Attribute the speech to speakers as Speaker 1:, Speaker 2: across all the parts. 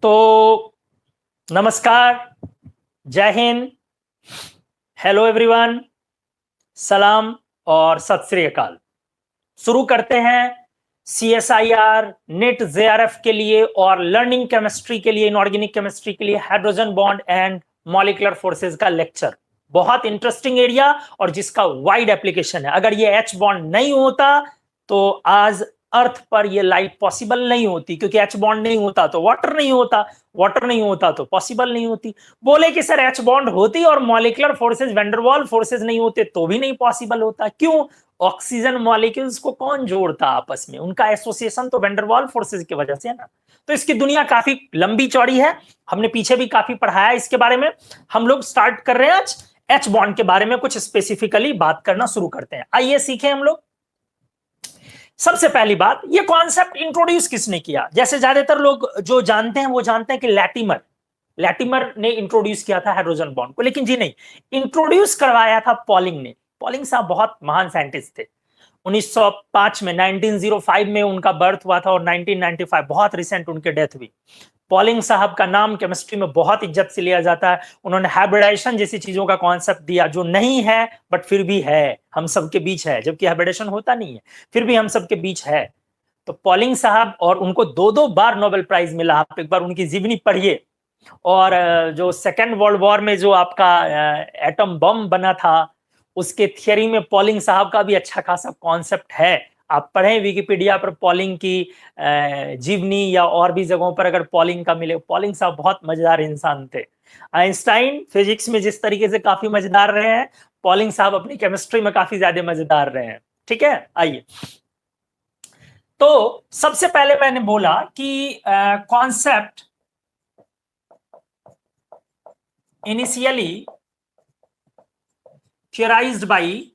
Speaker 1: तो नमस्कार, जय हिंद, हेलो एवरीवन, सलाम और सत श्री अकाल। शुरू करते हैं CSIR, नेट JRF के लिए और लर्निंग केमिस्ट्री के लिए, इनऑर्गेनिक केमिस्ट्री के लिए hydrogen bond and molecular forces का लेक्चर। बहुत इंटरेस्टिंग एरिया और जिसका वाइड एप्लीकेशन है। अगर ये H बॉन्ड नहीं होता तो आज अर्थ पर ये लाइफ पॉसिबल नहीं होती, क्योंकि H बॉन्ड नहीं होता तो वाटर नहीं होता, वाटर नहीं होता तो पॉसिबल नहीं होती। बोले कि सर H बॉन्ड होती और मॉलिक्यूलर फोर्सेस, वैंडरवाल फोर्सेस नहीं होते तो भी नहीं पॉसिबल होता। क्यों? ऑक्सीजन मॉलिक्यूल्स को कौन जोड़ता आपस में? उनका एसोसिएशन तो वैंडरवाल फोर्सेस की वजह से है ना। तो इसकी दुनिया काफी लंबी चौड़ी है, हमने पीछे भी काफी पढ़ाया इसके बारे में। हम लोग स्टार्ट कर रहे हैं आज H बॉन्ड के बारे में कुछ स्पेसिफिकली बात करना शुरू करते हैं। आइए सीखें हम लोग। सबसे पहली बात, ये कॉन्सेप्ट इंट्रोड्यूस किसने किया? जैसे ज्यादातर लोग जो जानते हैं वो जानते हैं कि लैटिमर ने इंट्रोड्यूस किया था हाइड्रोजन बॉन्ड को, लेकिन जी नहीं, इंट्रोड्यूस करवाया था पॉलिंग ने। पॉलिंग साहब बहुत महान साइंटिस्ट थे। 1905 में 1905 में उनका बर्थ हुआ था और 1995 बहुत रिसेंट उनकी डेथ हुई। पॉलिंग साहब का नाम केमिस्ट्री में बहुत इज्जत से लिया जाता है। उन्होंने हाइब्रिडाइजेशन जैसी चीजों का कॉन्सेप्ट दिया, जो नहीं है बट फिर भी है, हम सबके बीच है, जबकि हाइब्रिडाइजेशन होता नहीं है, फिर भी हम सबके बीच है। तो पॉलिंग साहब, और उनको दो बार नोबेल प्राइज मिला। आप एक बार उनकी जीवनी पढ़िए। और जो सेकेंड वर्ल्ड वॉर में जो आपका एटम बम बना था, उसके थियरी में पॉलिंग साहब का भी अच्छा खासा कॉन्सेप्ट है। आप पढ़ें विकिपीडिया पर पॉलिंग की जीवनी, या और भी जगहों पर अगर पॉलिंग का मिले। पॉलिंग साहब बहुत मजेदार इंसान थे। आइंस्टाइन फिजिक्स में जिस तरीके से काफी मजेदार रहे हैं, पॉलिंग साहब अपनी केमिस्ट्री में काफी ज्यादा मजेदार रहे हैं। ठीक है, आइए। तो सबसे पहले मैंने बोला कि concept initially theorized by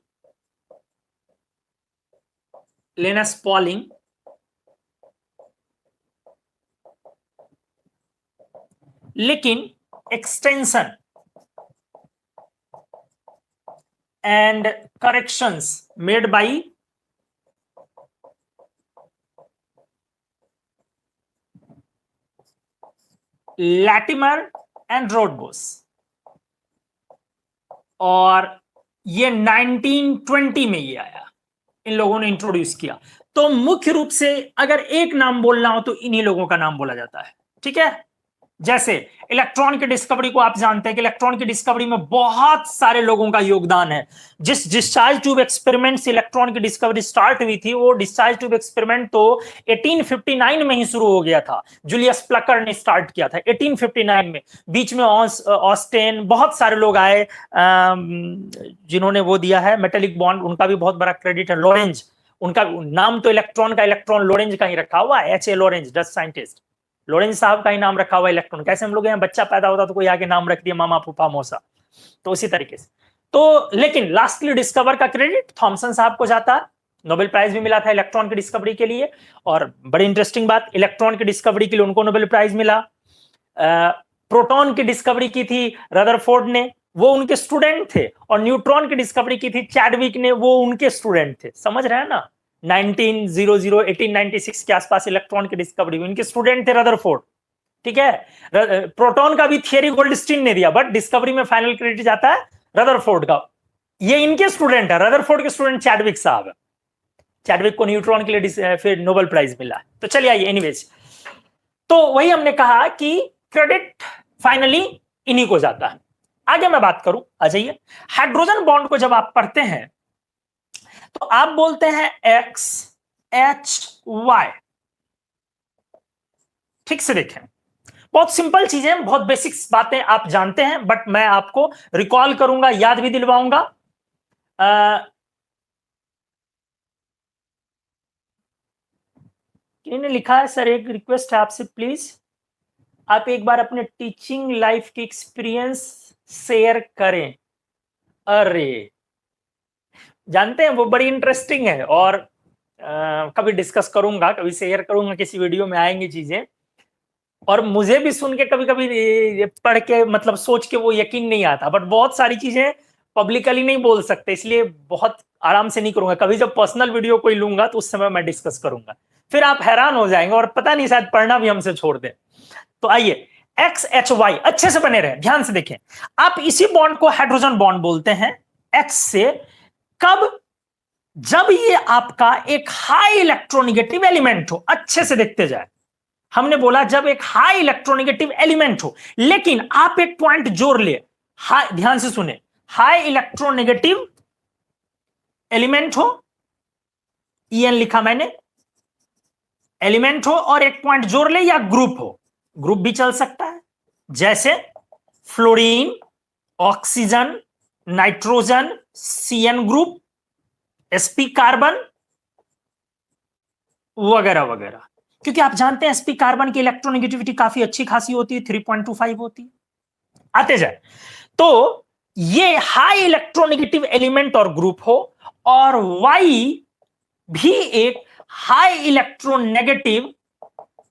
Speaker 1: Linus Pauling, लेकिन extension and corrections made by Latimer and Rodebush, और ये 1920 में ये आया, इन लोगों ने इंट्रोड्यूस किया। तो मुख्य रूप से अगर एक नाम बोलना हो तो इन्हीं लोगों का नाम बोला जाता है। ठीक है, जैसे इलेक्ट्रॉन की डिस्कवरी को आप जानते हैं कि इलेक्ट्रॉन की डिस्कवरी में बहुत सारे लोगों का योगदान है। जिस डिस्चार्ज ट्यूब एक्सपेरिमेंट से इलेक्ट्रॉन की डिस्कवरी स्टार्ट हुई थी, वो डिस्चार्ज ट्यूब एक्सपेरिमेंट तो 1859 में ही शुरू हो गया था। जूलियस प्लकर ने स्टार्ट किया था 1859 में। बीच में ऑस्टेन, बहुत सारे लोग आए जिन्होंने वो दिया है मेटेलिक बॉन्ड, उनका भी बहुत बड़ा क्रेडिट है। लॉरेंज, उनका नाम तो इलेक्ट्रॉन का इलेक्ट्रॉन लॉरेंज का ही रखा हुआ है, H.A. Lorentz, Dutch scientist. Lorentz साहब का ही नाम रखा हुआ इलेक्ट्रॉन। कैसे हम लोग यहाँ बच्चा पैदा होता तो कोई आगे नाम रख दिया मामा फूफा मौसा, तो उसी तरीके से। तो लेकिन लास्टली डिस्कवर का क्रेडिट थॉमसन साहब को जाता है। नोबेल प्राइज भी मिला था इलेक्ट्रॉन की डिस्कवरी के लिए। और बड़ी इंटरेस्टिंग बात, इलेक्ट्रॉन की डिस्कवरी के लिए उनको नोबेल प्राइज मिला। प्रोटॉन की डिस्कवरी की थी रदरफोर्ड ने, वो उनके स्टूडेंट थे। और न्यूट्रॉन की डिस्कवरी की थी चैडविक ने, वो उनके स्टूडेंट थे। समझ रहे हैं ना? 1896 के आसपास इलेक्ट्रॉन की डिस्कवरी हुई, इनके स्टूडेंट थे रदरफोर्ड। ठीक है, प्रोटॉन का भी थियरी गोल्डस्टीन ने दिया, बट डिस्कवरी में फाइनल क्रेडिट जाता है रदरफोर्ड का। ये इनके स्टूडेंट है, रदरफोर्ड के स्टूडेंट चैडविक साहब है। चैडविक को न्यूट्रॉन के लिए फिर नोबेल प्राइज मिला। तो चलिए आइए, एनीवेज, तो वही हमने कहा कि क्रेडिट फाइनली इन्हीं को जाता है। आगे मैं बात करूं, आ जाइए। हाइड्रोजन बॉन्ड को जब आप पढ़ते हैं तो आप बोलते हैं X H Y। ठीक से देखें, बहुत सिंपल चीजें, बहुत बेसिक्स बातें आप जानते हैं, बट मैं आपको रिकॉल करूंगा, याद भी दिलवाऊंगा। किन्होंने लिखा है, सर एक रिक्वेस्ट है आपसे, प्लीज आप एक बार अपने टीचिंग लाइफ की एक्सपीरियंस शेयर करें। अरे जानते हैं, वो बड़ी इंटरेस्टिंग है और कभी डिस्कस करूंगा, कभी शेयर करूंगा, किसी वीडियो में आएंगी चीजें। और मुझे भी सुन के कभी कभी पढ़ के, मतलब सोच के वो यकीन नहीं आता, बट बहुत सारी चीजें पब्लिकली नहीं बोल सकते, इसलिए बहुत आराम से नहीं करूंगा। कभी जब पर्सनल वीडियो कोई लूंगा तो उस समय मैं डिस्कस करूंगा, फिर आप हैरान हो जाएंगे और पता नहीं शायद पढ़ना भी हमसे छोड़ दें। तो आइए, XHY अच्छे से बने रहे, ध्यान से देखें। आप इसी बॉन्ड को हाइड्रोजन बॉन्ड बोलते हैं H से, कब? जब ये आपका एक हाई इलेक्ट्रोनेगेटिव एलिमेंट हो। अच्छे से देखते जाए, हमने बोला जब एक हाई इलेक्ट्रोनेगेटिव एलिमेंट हो, लेकिन आप एक पॉइंट जोड़ ले, ध्यान से सुने, हाई इलेक्ट्रोनेगेटिव एलिमेंट हो, EN लिखा मैंने, एलिमेंट हो और एक पॉइंट जोड़ ले, या ग्रुप हो, ग्रुप भी चल सकता है, जैसे fluorine, oxygen, nitrogen, CN group, sp carbon वगैरह वगैरह। क्योंकि आप जानते हैं sp कार्बन की इलेक्ट्रोनेगेटिविटी काफी अच्छी खासी होती है, 3.25 होती है। आते जाए, तो ये हाई इलेक्ट्रोनेगेटिव एलिमेंट और ग्रुप हो, और Y भी एक हाई इलेक्ट्रोनेगेटिव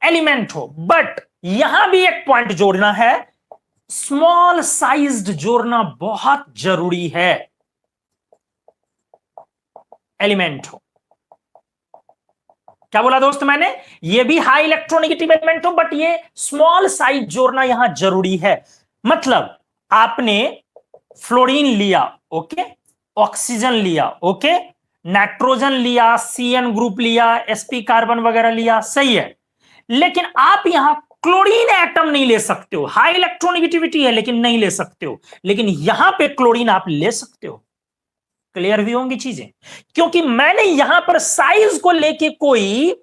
Speaker 1: एलिमेंट हो, बट यहां भी एक पॉइंट जोड़ना है, स्मॉल साइज्ड जोड़ना बहुत जरूरी है, एलिमेंट हो। क्या बोला दोस्त मैंने? ये भी हाई इलेक्ट्रोनेगेटिव एलिमेंट हो, बट ये स्मॉल साइज जोड़ना यहां जरूरी है। मतलब आपने फ्लोरीन लिया, ओके, ऑक्सीजन लिया, ओके, नाइट्रोजन लिया, CN ग्रुप लिया, sp कार्बन वगैरह लिया, सही है, लेकिन आप यहां क्लोरीन एटम नहीं ले सकते हो। हाई इलेक्ट्रोनेगेटिविटी है लेकिन नहीं ले सकते हो, लेकिन यहां पे क्लोरीन आप ले सकते हो। क्लियर भी होंगी चीजें, क्योंकि मैंने यहां पर साइज को लेके कोई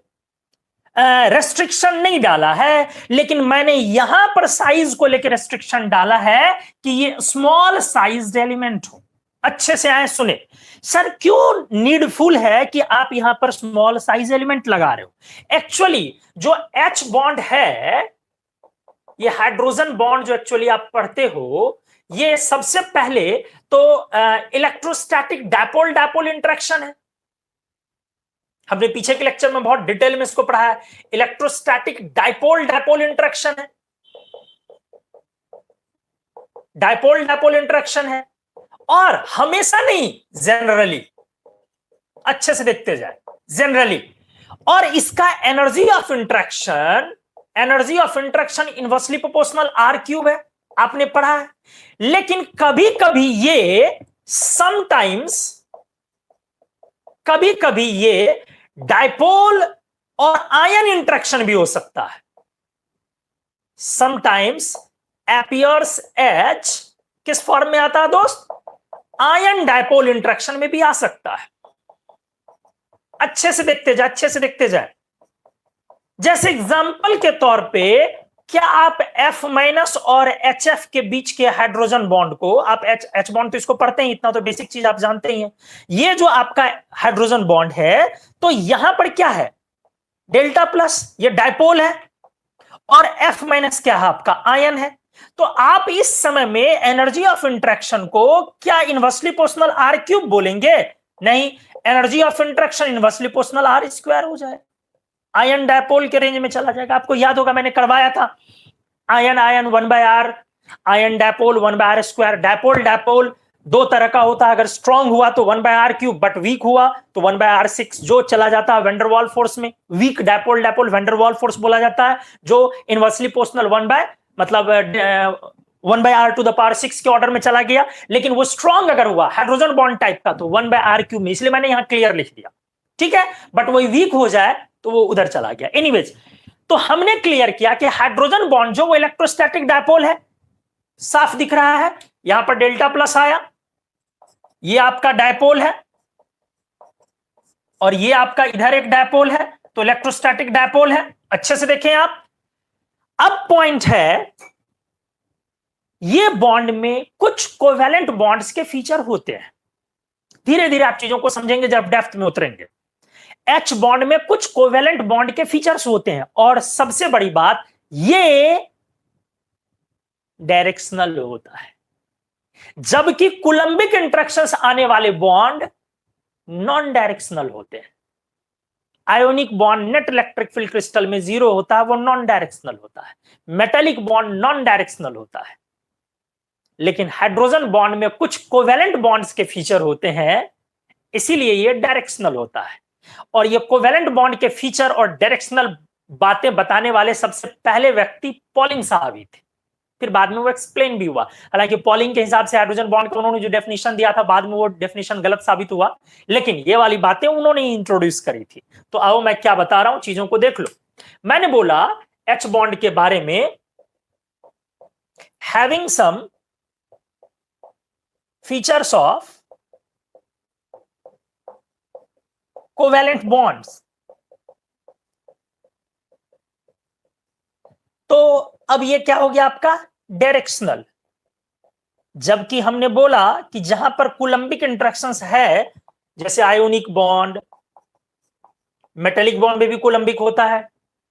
Speaker 1: रेस्ट्रिक्शन नहीं डाला है, लेकिन मैंने यहां पर साइज को लेकर रेस्ट्रिक्शन डाला है कि ये स्मॉल साइज्ड एलिमेंट हो। अच्छे से आए सुने, सर क्यों नीडफुल है कि आप यहां पर स्मॉल साइज एलिमेंट लगा रहे हो? एक्चुअली जो H बॉन्ड है, ये हाइड्रोजन बॉन्ड जो एक्चुअली आप पढ़ते हो, ये सबसे पहले तो इलेक्ट्रोस्टैटिक डायपोल डायपोल इंटरेक्शन है। हमने पीछे के लेक्चर में बहुत डिटेल में इसको पढ़ा है। इलेक्ट्रोस्टैटिक डायपोल डायपोल इंटरेक्शन है, डायपोल डायपोल इंटरेक्शन है, और हमेशा नहीं, जनरली। अच्छे से देखते जाए, जनरली। और इसका energy of interaction inversely proportional R³ है, आपने पढ़ा है। लेकिन कभी कभी ये कभी कभी ये डायपोल और आयन इंटरेक्शन भी हो सकता है। समटाइम्स अपीयर्स एज किस फॉर्म में आता है दोस्त? आयन डायपोल इंटरेक्शन में भी आ सकता है। अच्छे से देखते जाए, जैसे एग्जांपल के तौर पे, क्या आप F- और HF के बीच के हाइड्रोजन बॉन्ड को, आप H बॉन्ड तो इसको पढ़ते हैं, इतना तो बेसिक चीज आप जानते ही हैं। ये जो आपका हाइड्रोजन बॉन्ड है, तो यहां पर क्या है? डेल्टा प्लस, ये डायपोल है, और F- क्या है? आपका आयन है। तो आप इस समय में एनर्जी ऑफ इंटरेक्शन को क्या इनवर्सली प्रोपोर्शनल R³ बोलेंगे? नहीं, energy of interaction inversely proportional R² हो जाए, आयन डायपोल के रेंज में चला जाएगा। आपको याद होगा मैंने करवाया था, ion 1/R, ion dipole 1/R²। Dipole दो तरह का होता है, अगर स्ट्रांग हुआ तो 1/R³, बट वीक हुआ तो 1/R6, जो चला जाता है वेंडरवाल फोर्स में। वीक डायपोल वेंडरवाल फोर्स बोला जाता है, जो इनवर्सली प्रोपोर्शनल 1/R⁶ के ऑर्डर में चला गया। लेकिन वो स्ट्रांग अगर हुआ हाइड्रोजन बॉन्ड टाइप का तो 1/R³ में, इसलिए मैंने यहां क्लियर लिख दिया, ठीक है। बट वही वीक हो जाए तो वो उधर चला गया। एनीवेज, तो हमने क्लियर किया कि हाइड्रोजन बॉन्ड जो वो इलेक्ट्रोस्टैटिक डायपोल है, साफ दिख रहा है, यहां पर डेल्टा प्लस आया, ये आपका डायपोल है, और ये आपका इधर एक डायपोल है, तो इलेक्ट्रोस्टैटिक डायपोल है। अच्छे से देखें आप। अब पॉइंट है, ये बॉन्ड में कुछ कोवैलेंट बॉन्ड्स के फीचर होते हैं। धीरे धीरे आप चीजों को समझेंगे जब डेप्थ में उतरेंगे। H बॉन्ड में कुछ कोवैलेंट बॉन्ड के फीचर्स होते हैं, और सबसे बड़ी बात, ये डायरेक्शनल होता है, जबकि कुलंबिक इंटरेक्शंस आने वाले बॉन्ड नॉन डायरेक्शनल होते हैं। Ionic bond net electric field crystal में 0 होता है, वो नॉन डायरेक्शनल होता है। मेटेलिक बॉन्ड नॉन डायरेक्शनल होता है। लेकिन हाइड्रोजन बॉन्ड में कुछ कोवेलेंट बॉन्ड्स के फीचर होते हैं, इसीलिए ये डायरेक्शनल होता है। और ये कोवेलेंट बॉन्ड के फीचर और डायरेक्शनल बातें बताने वाले सबसे पहले व्यक्ति पॉलिंग साहब ही थे। फिर बाद में वो एक्सप्लेन भी हुआ, हालांकि पॉलिंग के हिसाब से हाइड्रोजन बॉन्ड को उन्होंने जो डेफिनेशन दिया था, बाद में वो डेफिनेशन गलत साबित हुआ, लेकिन ये वाली बातें उन्होंने ही इंट्रोड्यूस करी थी। तो आओ मैं क्या बता रहा हूं, चीजों को देख लो। मैंने बोला एच बॉन्ड के बारे में, having some features of covalent bonds. तो अब ये क्या हो गया आपका, डायरेक्शनल। जबकि हमने बोला कि जहां पर कूलम्बिक इंटरेक्शंस है, जैसे आयोनिक बॉन्ड, मेटेलिक बॉन्ड में भी कूलम्बिक होता है,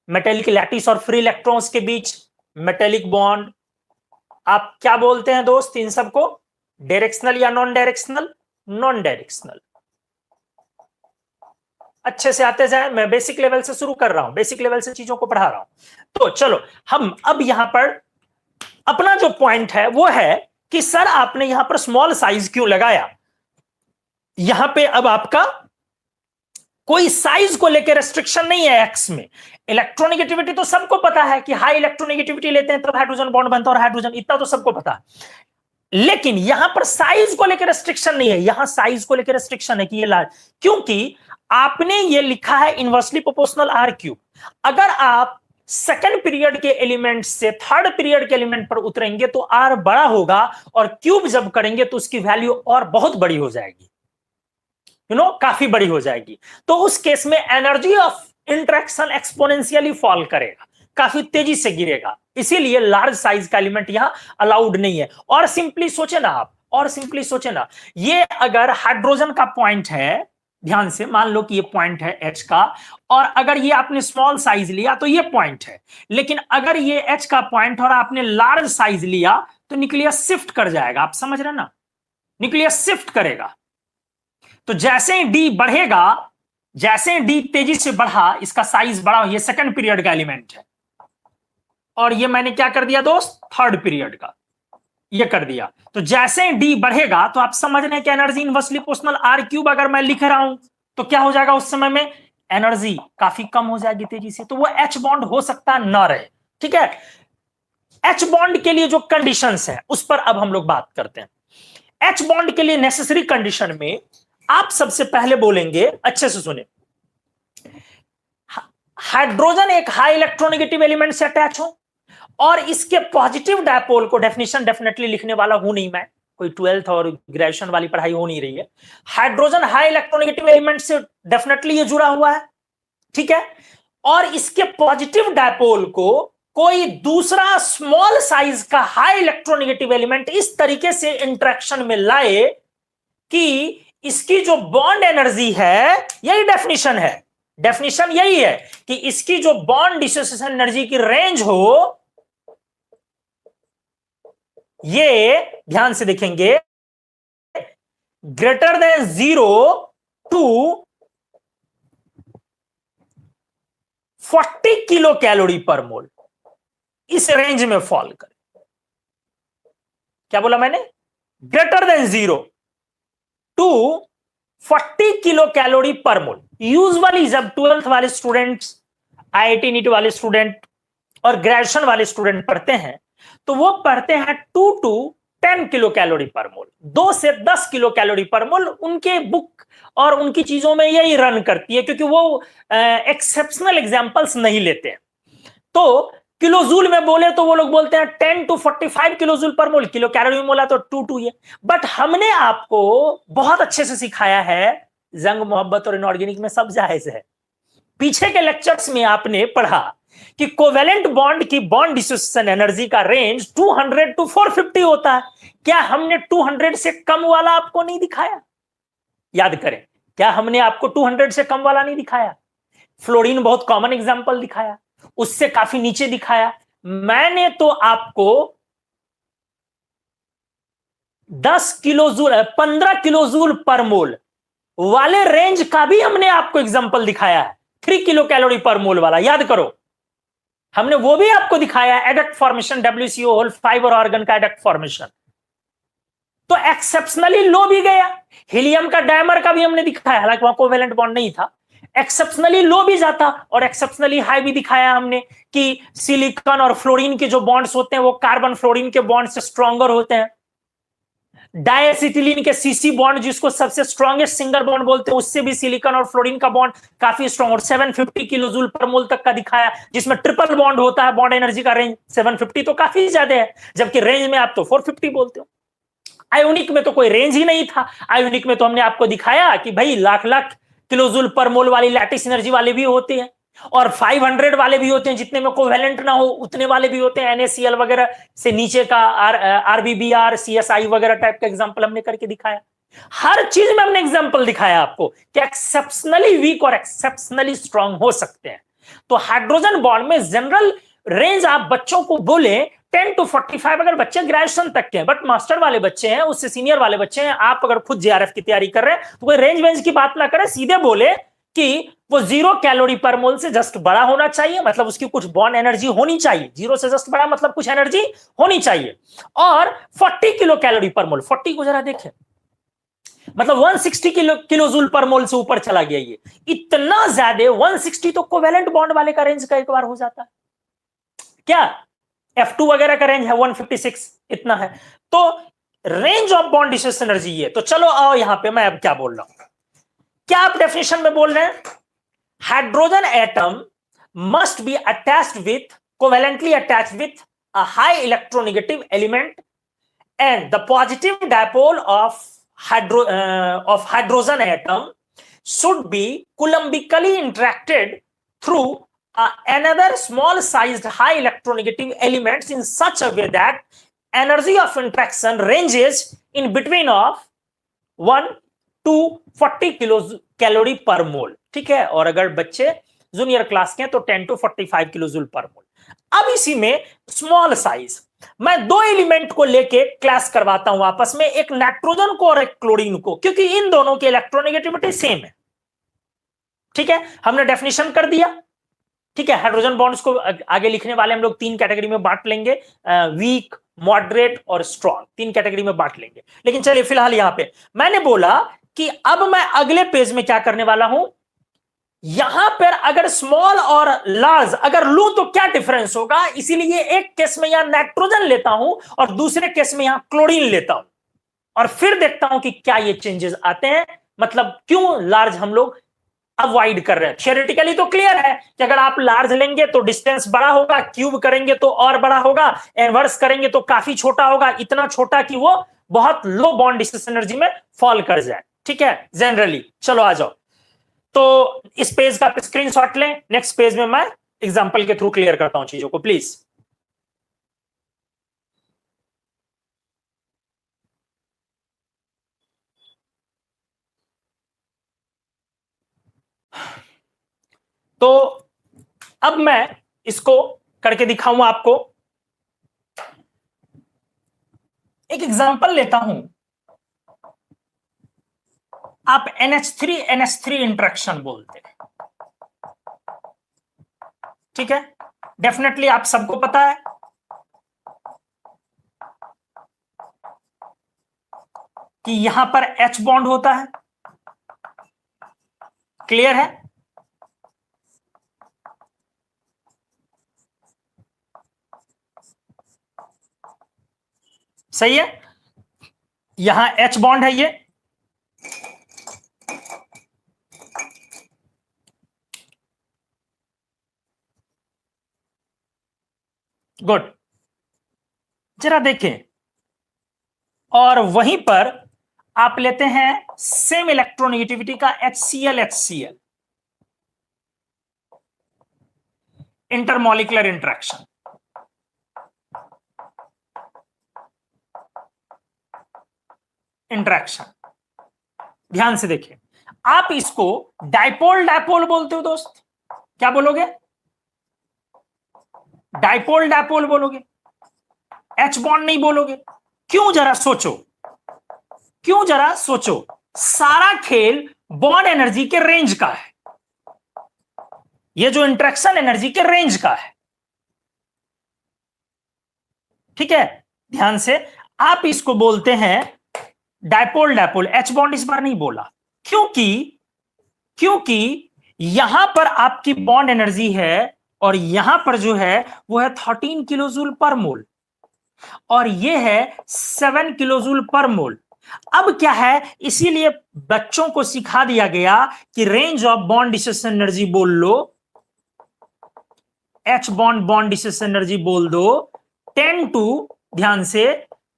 Speaker 1: मेटेलिक लैटिस और फ्री इलेक्ट्रॉन्स के बीच मेटेलिक बॉन्ड, आप क्या बोलते हैं दोस्त इन सबको, डायरेक्शनल या नॉन डायरेक्शनल? Non directional. अच्छे से आते जाए, मैं बेसिक लेवल से शुरू कर रहा हूं, बेसिक लेवल से चीजों को पढ़ा रहा हूं। तो चलो हम अब यहां पर अपना जो पॉइंट है वो है कि सर आपने यहां पर स्मॉल साइज क्यों लगाया। यहां पे अब आपका कोई साइज को लेकर रेस्ट्रिक्शन नहीं है एक्स में। इलेक्ट्रोनेगेटिविटी तो सबको पता है कि हाई इलेक्ट्रोनेगेटिविटी लेते हैं तब हाइड्रोजन बॉन्ड बनता है और हाइड्रोजन, इतना तो सबको पता है। लेकिन यहां पर साइज को लेकर रेस्ट्रिक्शन नहीं है, यहां साइज को लेकर रेस्ट्रिक्शन है कि ये लार्ज, क्योंकि आपने ये लिखा है इनवर्सली प्रोपोर्शनल आर क्यूब। अगर आप सेकंड पीरियड के एलिमेंट से थर्ड पीरियड के एलिमेंट पर उतरेंगे तो आर बड़ा होगा, और क्यूब जब करेंगे तो उसकी वैल्यू और बहुत बड़ी हो जाएगी, काफी बड़ी हो जाएगी। तो उस केस में energy of interaction exponentially fall करेगा, काफी तेजी से गिरेगा, इसीलिए लार्ज साइज का एलिमेंट यहां अलाउड नहीं है। और सिंपली सोचे ना आप, और सिंपली सोचे ना, ये अगर हाइड्रोजन का पॉइंट है, ध्यान से मान लो कि ये पॉइंट है एच का, और अगर ये आपने स्मॉल साइज लिया तो ये पॉइंट है, लेकिन अगर ये एच का पॉइंट और आपने लार्ज साइज लिया तो न्यूक्लियस शिफ्ट कर जाएगा। आप समझ रहे ना, न्यूक्लियस शिफ्ट करेगा। तो जैसे ही डी बढ़ेगा, जैसे ही डी तेजी से बढ़ा, इसका साइज बढ़ा, ये सेकंड पीरियड का एलिमेंट है, और ये मैंने क्या कर दिया दोस्त, थर्ड पीरियड का, ये कर दिया। तो जैसे डी बढ़ेगा तो आप समझ रहे हैं कि energy inversely proportional R cube अगर मैं लिख रहा हूं तो क्या हो जाएगा, उस समय में एनर्जी काफी कम हो जाएगी तेजी से, तो वो एच बॉन्ड हो सकता ना रहे। ठीक है, एच बॉन्ड के लिए जो कंडीशंस है उस पर अब हम लोग बात करते हैं। एच बॉन्ड के लिए नेसेसरी कंडीशन में आप सबसे पहले बोलेंगे, अच्छे से सुने, हाइड्रोजन एक हाई इलेक्ट्रोनेगेटिव एलिमेंट से अटैच हो, और इसके पॉजिटिव डायपोल को, डेफिनेशन डेफिनेटली लिखने वाला हूं नहीं मैं, कोई 12th और ग्रेजुएशन वाली पढ़ाई हो नहीं रही है। हाइड्रोजन हाई इलेक्ट्रोनेगेटिव एलिमेंट से डेफिनेटली ये जुड़ा हुआ है, ठीक है, और इसके पॉजिटिव डायपोल को कोई दूसरा स्मॉल साइज का हाई इलेक्ट्रोनेगेटिव एलिमेंट इस तरीके से इंटरेक्शन में लाए कि इसकी जो बॉन्ड एनर्जी है, यही डेफिनेशन है, डेफिनेशन यही है कि इसकी जो बॉन्ड डिसोसिएशन एनर्जी की रेंज हो, ये ध्यान से देखेंगे, greater than 0 to 40 kilocalorie per mole, इस रेंज में फॉल करे। क्या बोला मैंने, greater than 0 to 40 kilocalorie per mole. Usually जब 12th वाले स्टूडेंट्स, आईआईटी नीट वाले स्टूडेंट और ग्रेजुएशन वाले स्टूडेंट पढ़ते हैं तो वो पढ़ते हैं 2 to 10 किलो कैलोरी पर मोल, 2 से 10 किलो कैलोरी पर मोल। उनके बुक और उनकी चीजों में यही रन करती है, क्योंकि वो एक्सेप्शनल एग्जांपल्स नहीं लेते हैं। तो किलोजूल में बोले तो वो लोग बोलते हैं 10 to 45 किलोजूल पर मोल, किलो कैलोरी में बोला तो 2 ये। बट हमने आपको बहुत अच्छे से सिखाया है, जंग मोहब्बत और इनऑर्गेनिक में सब जायज है। पीछे के लेक्चर्स में आपने पढ़ा कि कोवेलेंट बॉन्ड की बॉन्ड डिसोसिएशन एनर्जी का रेंज 200 to 450 होता है। क्या हमने 200 से कम वाला आपको नहीं दिखाया? याद करें, क्या हमने आपको 200 से कम वाला नहीं दिखाया? फ्लोरीन बहुत कॉमन एग्जांपल दिखाया, उससे काफी नीचे दिखाया। मैंने तो आपको 10 किलोजूल 15 किलोजूल पर मोल वाले रेंज का भी हमने आपको एग्जांपल दिखाया है, 3 किलो कैलोरी पर मोल वाला, याद करो, हमने वो भी आपको दिखाया, adduct formation, WCO whole fibre organ का एडक्ट फॉर्मेशन। तो एक्सेप्शनली लो भी गया। हीलियम का डायमर का भी हमने दिखाया, हालांकि वहां कोवेलेंट बॉन्ड नहीं था। एक्सेप्शनली लो भी जाता और एक्सेप्शनली हाई भी दिखाया हमने कि सिलिकॉन और फ्लोरीन के जो बॉन्ड्स होते हैं वो कार्बन फ्लोरीन के बॉन्ड से स्ट्रॉन्गर होते हैं। डायसिटिलीन के सीसी बॉन्ड, जिसको सबसे स्ट्रॉन्गेस्ट सिंगल बॉन्ड बोलते हैं, उससे भी सिलिकॉन और फ्लोरीन का बॉन्ड काफी स्ट्रॉन्ग, और 750 किलो जूल पर मोल तक का दिखाया, जिसमें ट्रिपल बॉन्ड होता है। बॉन्ड एनर्जी का रेंज 750 तो काफी ज्यादा है, जबकि रेंज में आप तो 450 बोलते हो। आयोनिक में तो कोई रेंज ही नहीं था। आयोनिक में तो हमने आपको दिखाया कि भाई लाख लाख किलो जूल पर मोल वाली लैटिस एनर्जी वाले भी होते हैं, और 500 वाले भी होते हैं, जितने में कोवेलेंट ना हो उतने वाले भी होते हैं। NaCl वगैरह से नीचे का RBBr CSI वगैरह टाइप का एग्जांपल हमने करके दिखाया। हर चीज में हमने एग्जांपल दिखाया आपको कि एक्सेप्शनली वीक और एक्सेप्शनली स्ट्रांग हो सकते हैं। तो हाइड्रोजन बॉन्ड में जनरल रेंज आप बच्चों को बोले 10 to 45, अगर बच्चे ग्रेजुएशन तक के हैं, बट मास्टर वाले बच्चे हैं, उससे सीनियर वाले बच्चे हैं, आप अगर खुद JRF की तैयारी कर रहे हैं तो कोई रेंज वेंज की बात ना करें, सीधे बोले कि वो 0 कैलोरी पर मोल से जस्ट बड़ा होना चाहिए, मतलब उसकी कुछ बॉन्ड एनर्जी होनी चाहिए। 0 से जस्ट बड़ा मतलब कुछ एनर्जी होनी चाहिए, और 40 किलो कैलोरी पर मोल। 40 को जरा देखें, मतलब 160 किलो जूल पर मोल से ऊपर चला गया। ये इतना ज्यादा, 160 तो कोवेलेंट बॉन्ड वाले का रेंज का एक बार हो जाता है क्या। F2 वगैरह का रेंज है 156, इतना है। तो range of bond distance energy ये। तो चलो आओ यहां पे मैं अब क्या बोल रहा हूं, क्या आप डेफिनेशन में बोल रहे हैं, hydrogen atom must be attached with, covalently attached with a high electronegative element, and the positive dipole of hydrogen atom should be coulombically interacted through another small sized high electronegative elements in such a way that energy of interaction ranges in between of 1 to 40 kilocalorie per मोल। ठीक है, और अगर बच्चे junior class के हैं तो 10 to 45 kilo joule पर मोल। अब इसी में स्मॉल साइज, मैं दो एलिमेंट को लेके क्लास करवाता हूं आपस में, एक नाइट्रोजन को और एक क्लोरीन को, क्योंकि इन दोनों की इलेक्ट्रोनेगेटिविटी सेम है। ठीक है, हमने डेफिनेशन कर दिया। ठीक है, हाइड्रोजन बॉन्ड्स को आगे लिखने वाले हम लोग 3 कैटेगरी में बांट लेंगे, वीक, मॉडरेट और स्ट्रॉन्ग, 3 कैटेगरी में बांट लेंगे। लेकिन चलिए फिलहाल यहां पे मैंने बोला कि अब मैं अगले पेज में क्या करने वाला हूं, यहां पर अगर स्मॉल और लार्ज अगर लूं तो क्या डिफरेंस होगा, इसीलिए एक केस में यहां नाइट्रोजन लेता हूं और दूसरे केस में यहां क्लोरीन लेता हूं, और फिर देखता हूं कि क्या ये चेंजेस आते हैं, मतलब क्यों लार्ज हम लोग अवॉइड कर रहे हैं। थियोरेटिकली तो क्लियर है कि अगर आप लार्ज लेंगे तो डिस्टेंस बड़ा होगा, क्यूब करेंगे तो और बड़ा होगा, इनवर्स करेंगे तो काफी छोटा होगा, इतना छोटा कि वो बहुत लो बॉन्ड डिस्टेंस एनर्जी में फॉल कर जाए। ठीक है, जनरली। चलो आ जाओ, तो इस पेज का स्क्रीनशॉट लें, नेक्स्ट पेज में मैं एग्जांपल के थ्रू क्लियर करता हूं चीजों को, प्लीज। तो अब मैं इसको करके दिखाऊंगा आपको। एक एग्जांपल लेता हूं, आप NH3 इंटरेक्शन बोलते हैं। ठीक है, डेफिनेटली आप सबको पता है कि यहां पर H बॉन्ड होता है, क्लियर है। सही है, यहां H बॉन्ड है ये, गुड। जरा देखें, और वहीं पर आप लेते हैं सेम इलेक्ट्रोनेगेटिविटी का HCl इंटरमॉलिक्यूलर इंटरेक्शन। ध्यान से देखिए, आप इसको डाइपोल डाइपोल बोलते हो दोस्त, क्या बोलोगे, डाइपोल डाइपोल बोलोगे, H बॉन्ड नहीं बोलोगे। क्यों, जरा सोचो, क्यों, जरा सोचो। सारा खेल बॉन्ड एनर्जी के रेंज का है, ये जो इंटरेक्शन एनर्जी के रेंज का है। ठीक है, ध्यान से, आप इसको बोलते हैं डायपोल डायपोल, एच बॉन्ड इस बार नहीं बोला, क्योंकि क्योंकि यहां पर आपकी बॉन्ड एनर्जी है और यहां पर जो है वो है 13 किलोजूल पर मोल और ये है 7 किलोजूल पर मोल। अब क्या है, इसीलिए बच्चों को सिखा दिया गया कि range of bond distribution energy बोल लो, H bond bond distribution energy बोल दो 10 टू, ध्यान से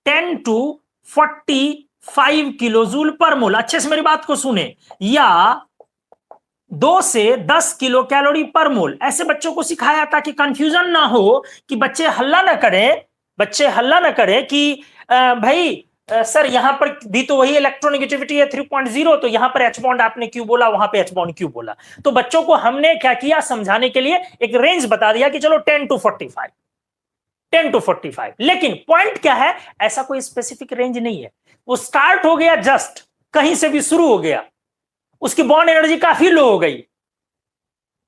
Speaker 1: 10 टू 45 किलोजूल पर मोल। अच्छे से मेरी बात को सुने, या 2 से 10 किलो कैलोरी पर मोल। ऐसे बच्चों को सिखाया ताकि कंफ्यूजन ना हो, कि बच्चे हल्ला ना करें, बच्चे हल्ला ना करें कि भाई सर यहां पर भी तो वही इलेक्ट्रोनेगेटिविटी है 3.0, तो यहां पर एच बॉन्ड आपने क्यों बोला, वहां पे एच बॉन्ड क्यों बोला। तो बच्चों को हमने क्या किया, समझाने के लिए एक रेंज बता दिया कि चलो 10 टू 45, 10 टू 45। लेकिन पॉइंट क्या है, ऐसा कोई स्पेसिफिक रेंज नहीं है, वो स्टार्ट हो गया, जस्ट कहीं से भी शुरू हो गया, उसकी बॉन्ड एनर्जी काफी लो हो गई,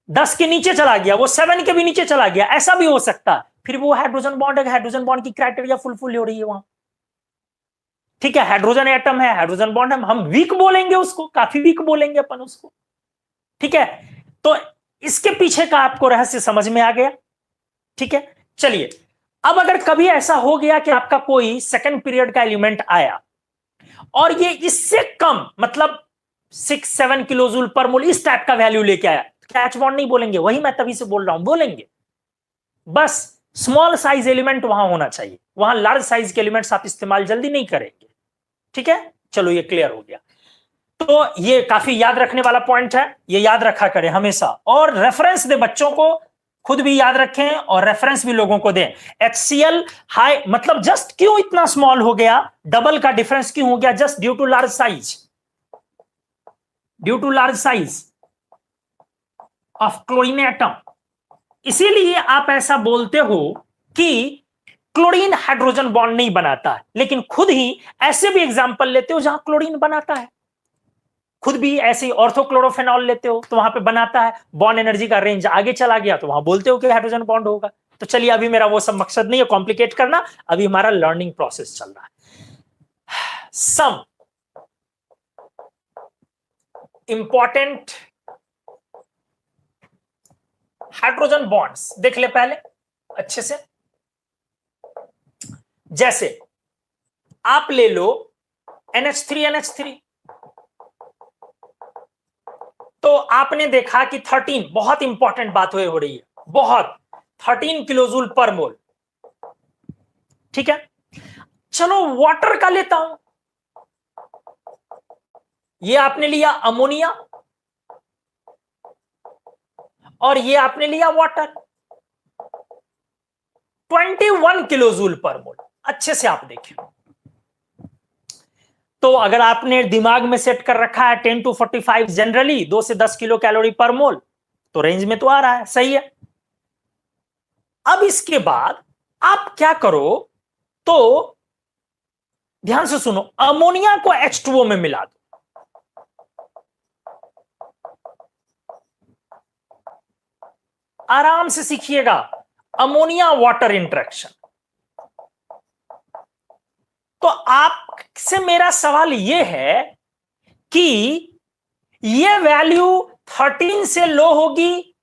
Speaker 1: 10 के नीचे चला गया, वो 7 के भी नीचे चला गया, ऐसा भी हो सकता है। फिर वो हाइड्रोजन बॉन्ड है, हाइड्रोजन बॉन्ड की क्राइटेरिया फुलफिल हो रही है वहां, ठीक है, हाइड्रोजन एटम है, हाइड्रोजन बॉन्ड है, हम वीक बोलेंगे उसको, काफी वीक बोलेंगे अपन उसको, ठीक है। तो इसके पीछे का आपको रहस्य समझ में आ गया, ठीक है। चलिए, अब अगर कभी ऐसा हो गया कि आपका कोई सेकंड पीरियड का एलिमेंट आया और ये इससे कम, मतलब 6-7 किलोजूल पर मोल इस टाइप का वैल्यू लेके आया, क्या एच बॉन्ड नहीं बोलेंगे, वही मैं तभी से बोल रहा हूं, बोलेंगे। बस स्मॉल साइज एलिमेंट वहां होना चाहिए, वहां लार्ज साइज के एलिमेंट्स आप इस्तेमाल जल्दी नहीं करेंगे, ठीक है। चलो ये क्लियर हो गया। तो ये काफी याद रखने वाला पॉइंट है, ये याद रखा करें हमेशा, और रेफरेंस दे बच्चों को, खुद भी याद रखें और रेफरेंस भी लोगों को दें। HCl हाई मतलब जस्ट क्यों इतना स्मॉल हो गया, डबल का डिफरेंस क्यों हो गया, just due to large size, due to large size of chlorine atom. इसीलिए आप ऐसा बोलते हो कि क्लोरीन हाइड्रोजन बॉन्ड नहीं बनाता है, लेकिन खुद ही ऐसे भी एग्जांपल लेते हो जहां क्लोरीन बनाता है, खुद भी ऐसे ही ऑर्थोक्लोरोफेनॉल लेते हो तो वहां पे बनाता है, बॉन्ड एनर्जी का रेंज आगे चला गया तो वहां बोलते हो कि हाइड्रोजन बॉन्ड होगा। तो चलिए, अभी मेरा वो सब मकसद नहीं है कॉम्प्लिकेट करना, अभी हमारा लर्निंग प्रोसेस चल रहा है। सम इंपॉर्टेंट हाइड्रोजन बॉन्ड्स देख ले पहले अच्छे से। जैसे आप ले लो NH3 तो आपने देखा कि 13, बहुत इंपॉर्टेंट बात हो रही है, बहुत 13 किलोजूल पर मोल, ठीक है। चलो वाटर का लेता हूं, ये आपने लिया अमोनिया और ये आपने लिया वाटर, 21 किलोजूल पर मोल। अच्छे से आप देखें, तो अगर आपने दिमाग में सेट कर रखा है 10 टू 45 जनरली 2 से 10 किलो कैलोरी पर मोल, तो रेंज में तो आ रहा है, सही है। अब इसके बाद आप क्या करो, तो ध्यान से सुनो, अमोनिया को H2O में मिला दो, आराम से सीखिएगा अमोनिया वाटर इंटरेक्शन। तो आपसे मेरा सवाल यह है कि यह वैल्यू 13 से लो होगी,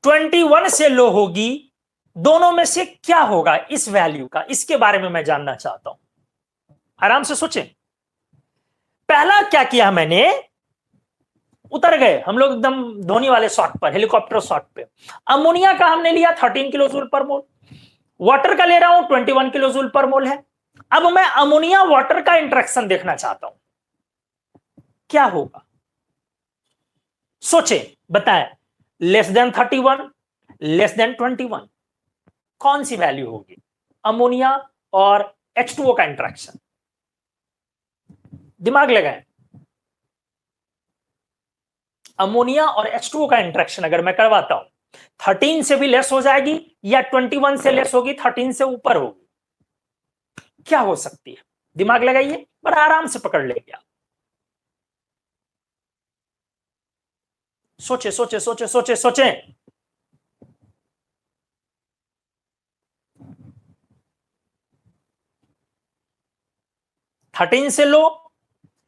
Speaker 1: 21 से लो होगी, दोनों में से क्या होगा इस वैल्यू का, इसके बारे में मैं जानना चाहता हूं। आराम से सोचें। पहला क्या किया मैंने, उतर गए हम लोग एकदम धोनी वाले शॉट पर, हेलीकॉप्टर शॉट पे। अमोनिया का हमने लिया 13 किलोजूल पर मोल, वाटर का ले रहा हूं 21 किलोजूल पर मोल है। अब मैं अमोनिया वाटर का इंटरेक्शन देखना चाहता हूं, क्या होगा, सोचे बताएं। लेस देन 31, लेस देन 21, कौन सी वैल्यू होगी अमोनिया और H2O का इंटरेक्शन, दिमाग लगाएं। अमोनिया और H2O का इंटरेक्शन अगर मैं करवाता हूं, 13 से भी लेस हो जाएगी या 21 से लेस होगी, 13 से ऊपर होगी, क्या हो सकती है, दिमाग लगाइए, बड़ा आराम से पकड़ लेंगे आप। सोचे सोचे सोचे सोचे सोचे। 13 से लो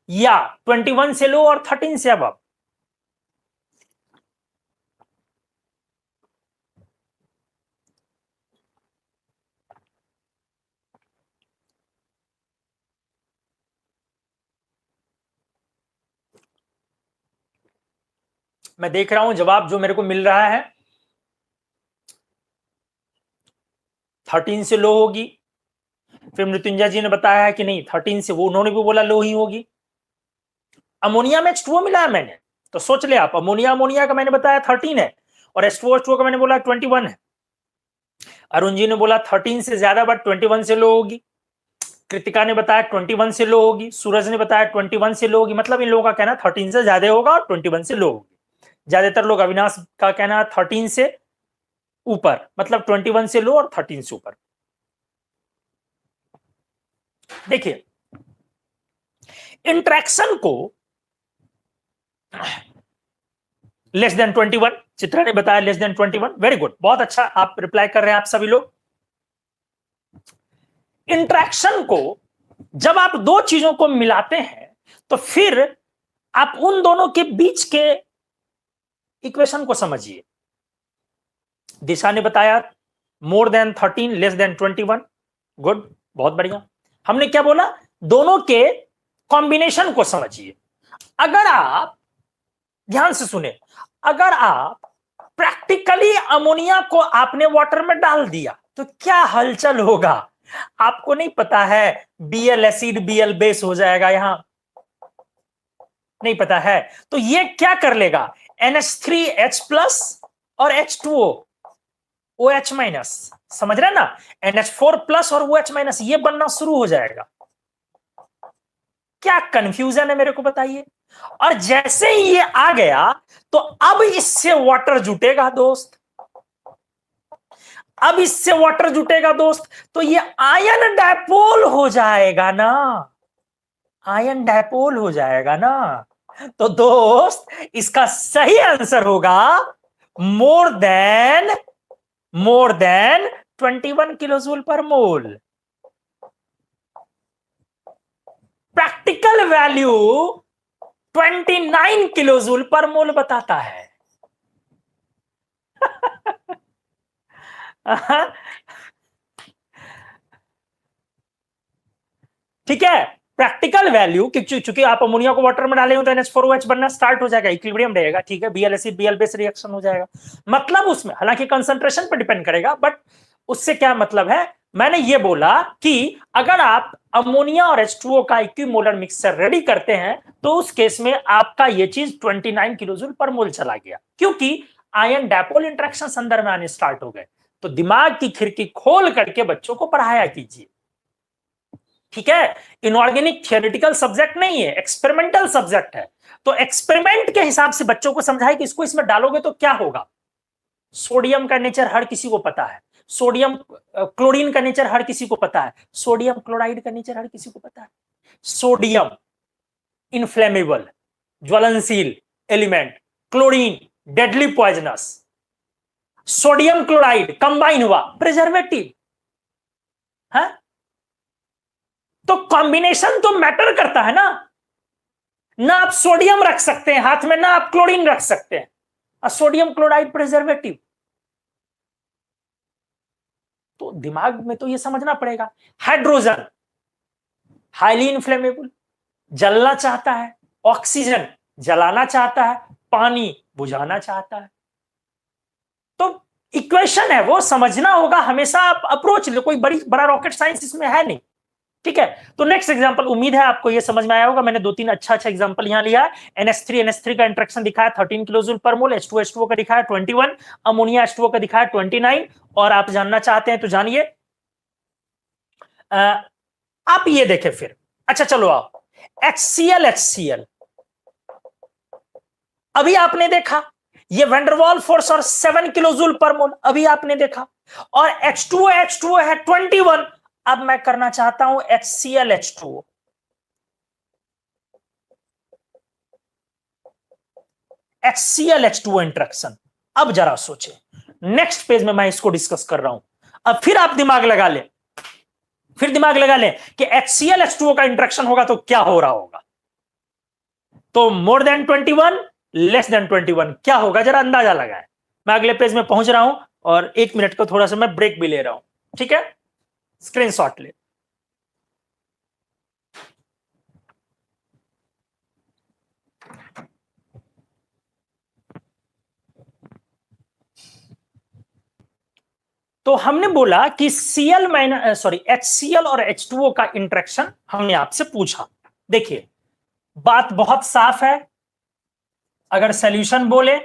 Speaker 1: या 21 से लो और 13 से अब। मैं देख रहा हूं जवाब जो मेरे को मिल रहा है 13 से लो होगी। फिर मृत्युंजय जी ने बताया है कि नहीं 13 से, वो उन्होंने भी बोला लो ही होगी। अमोनिया में H2O मिला है मैंने, तो सोच ले आप, अमोनिया अमोनिया का मैंने बताया 13 है और H2O का मैंने बोला 21 है। अरुण जी ने बोला 13 से ज्यादा बट 21 से लो होगी। कृतिका ने बताया 21 से लो होगी। सूरज ने बताया 21 से लो होगी। मतलब इन लोगों का कहना 13 से ज्यादा होगा और 21 से लो होगी। ज्यादातर लोग, अविनाश का कहना 13 से ऊपर, मतलब 21 से लो और 13 से ऊपर। देखिए इंट्रैक्शन को लेस देन 21, चित्रा ने बताया लेस देन 21। वेरी गुड, बहुत अच्छा आप रिप्लाई कर रहे हैं आप सभी लोग। इंट्रैक्शन को जब आप दो चीजों को मिलाते हैं तो फिर आप उन दोनों के बीच के इक्वेशन को समझिए। दिशा ने बताया more than 13 less than 21। Good, बहुत बढ़िया। हमने क्या बोला, दोनों के कॉम्बिनेशन को समझिए। अगर आप ध्यान से सुने, अगर आप प्रैक्टिकली अमोनिया को आपने वाटर में डाल दिया तो क्या हलचल होगा आपको नहीं पता है। Bl एसिड Bl बेस हो जाएगा, यहां नहीं पता है तो ये क्या कर लेगा, NH3H प्लस और H2O OH माइनस, समझ रहे ना, NH4 प्लस और OH माइनस ये बनना शुरू हो जाएगा। क्या कंफ्यूजन है मेरे को बताइए। और जैसे ही ये आ गया तो अब इससे वाटर जुटेगा दोस्त, अब इससे वाटर जुटेगा दोस्त, तो ये आयन डायपोल हो जाएगा ना, आयन डायपोल हो जाएगा ना। तो दोस्त इसका सही आंसर होगा मोर देन 21 किलोजूल पर मोल। प्रैक्टिकल वैल्यू 29 किलोजूल पर मोल बताता है। ठीक है, प्रैक्टिकल वैल्यू, चूंकि आप अमोनिया को वाटर में डाले हो तो NH4OH बनना स्टार्ट हो जाएगा, इक्विलिब्रियम रहेगा, ठीक है, Bl acid Bl base reaction हो जाएगा। मतलब उसमें हालांकि कंसंट्रेशन पर डिपेंड करेगा, बट उससे क्या मतलब है, मैंने ये बोला कि अगर आप अमोनिया और H2O का इक्विमोलर मिक्सचर रेडी करते हैं तो उस केस में आपका ये चीज 29 किलोजूल पर मोल चला गया, क्योंकि आयन डायपोल इंटरेक्शन अंदर में आने स्टार्ट हो गए। तो दिमाग की खिड़की खोल करके बच्चों को पढ़ाया कीजिए, ठीक है। इनऑर्गेनिक थियोरेटिकल सब्जेक्ट नहीं है, एक्सपेरिमेंटल सब्जेक्ट है। तो एक्सपेरिमेंट के हिसाब से बच्चों को समझाए कि इसको इसमें डालोगे तो क्या होगा। सोडियम का नेचर हर किसी को पता है, सोडियम क्लोरीन का नेचर हर किसी को पता है, सोडियम क्लोराइड का नेचर हर किसी को पता है। सोडियम इनफ्लेमेबल ज्वलनशील element, chlorine deadly poisonous, sodium chloride combine हुआ प्रिजर्वेटिव है। तो कॉम्बिनेशन तो मैटर करता है ना आप सोडियम रख सकते हैं हाथ में, ना आप क्लोरीन रख सकते हैं, और सोडियम क्लोराइड प्रिजर्वेटिव। तो दिमाग में तो ये समझना पड़ेगा। हाइड्रोजन हाईली इन्फ्लेमेबल, जलना चाहता है, ऑक्सीजन जलाना चाहता है, पानी बुझाना चाहता है। तो इक्वेशन है वो समझना होगा हमेशा, आप अप्रोच लो, कोई बड़ा रॉकेट साइंस इसमें है नहीं, ठीक है। तो नेक्स्ट एग्जांपल, उम्मीद है आपको ये समझ में आया होगा। मैंने दो तीन अच्छा एग्जांपल यहां लिया है। NH3 का इंट्रैक्शन दिखाया 13 किलोजूल पर मोल, H2 का दिखाया 21, अमोनिया H2O का दिखाया 29। और आप जानना चाहते हैं तो जानिए, आप ये देखें फिर। अच्छा चलो आप HCl अभी आपने देखा, ये वैंडरवाल फोर्स और 7 किलोजूल पर मोल अभी आपने देखा, और H2O है 21। अब मैं करना चाहता हूं HCl H2O इंट्रैक्शन। अब जरा सोचे, नेक्स्ट पेज में मैं इसको डिस्कस कर रहा हूं। अब फिर आप दिमाग लगा ले, फिर दिमाग लगा लें कि HCl H2O का इंट्रैक्शन होगा तो क्या हो रहा होगा। तो मोर देन 21, लेस देन 21 क्या होगा, जरा अंदाजा लगाएं। मैं अगले पेज में पहुंच रहा हूं और 1 मिनट का थोड़ा सा मैं ब्रेक भी ले रहा हूं, ठीक है। स्क्रीनशॉट ले। तो हमने बोला कि HCl और H2O का इंट्रैक्शन हमने आपसे पूछा। देखिए बात बहुत साफ है, अगर सॉल्यूशन बोले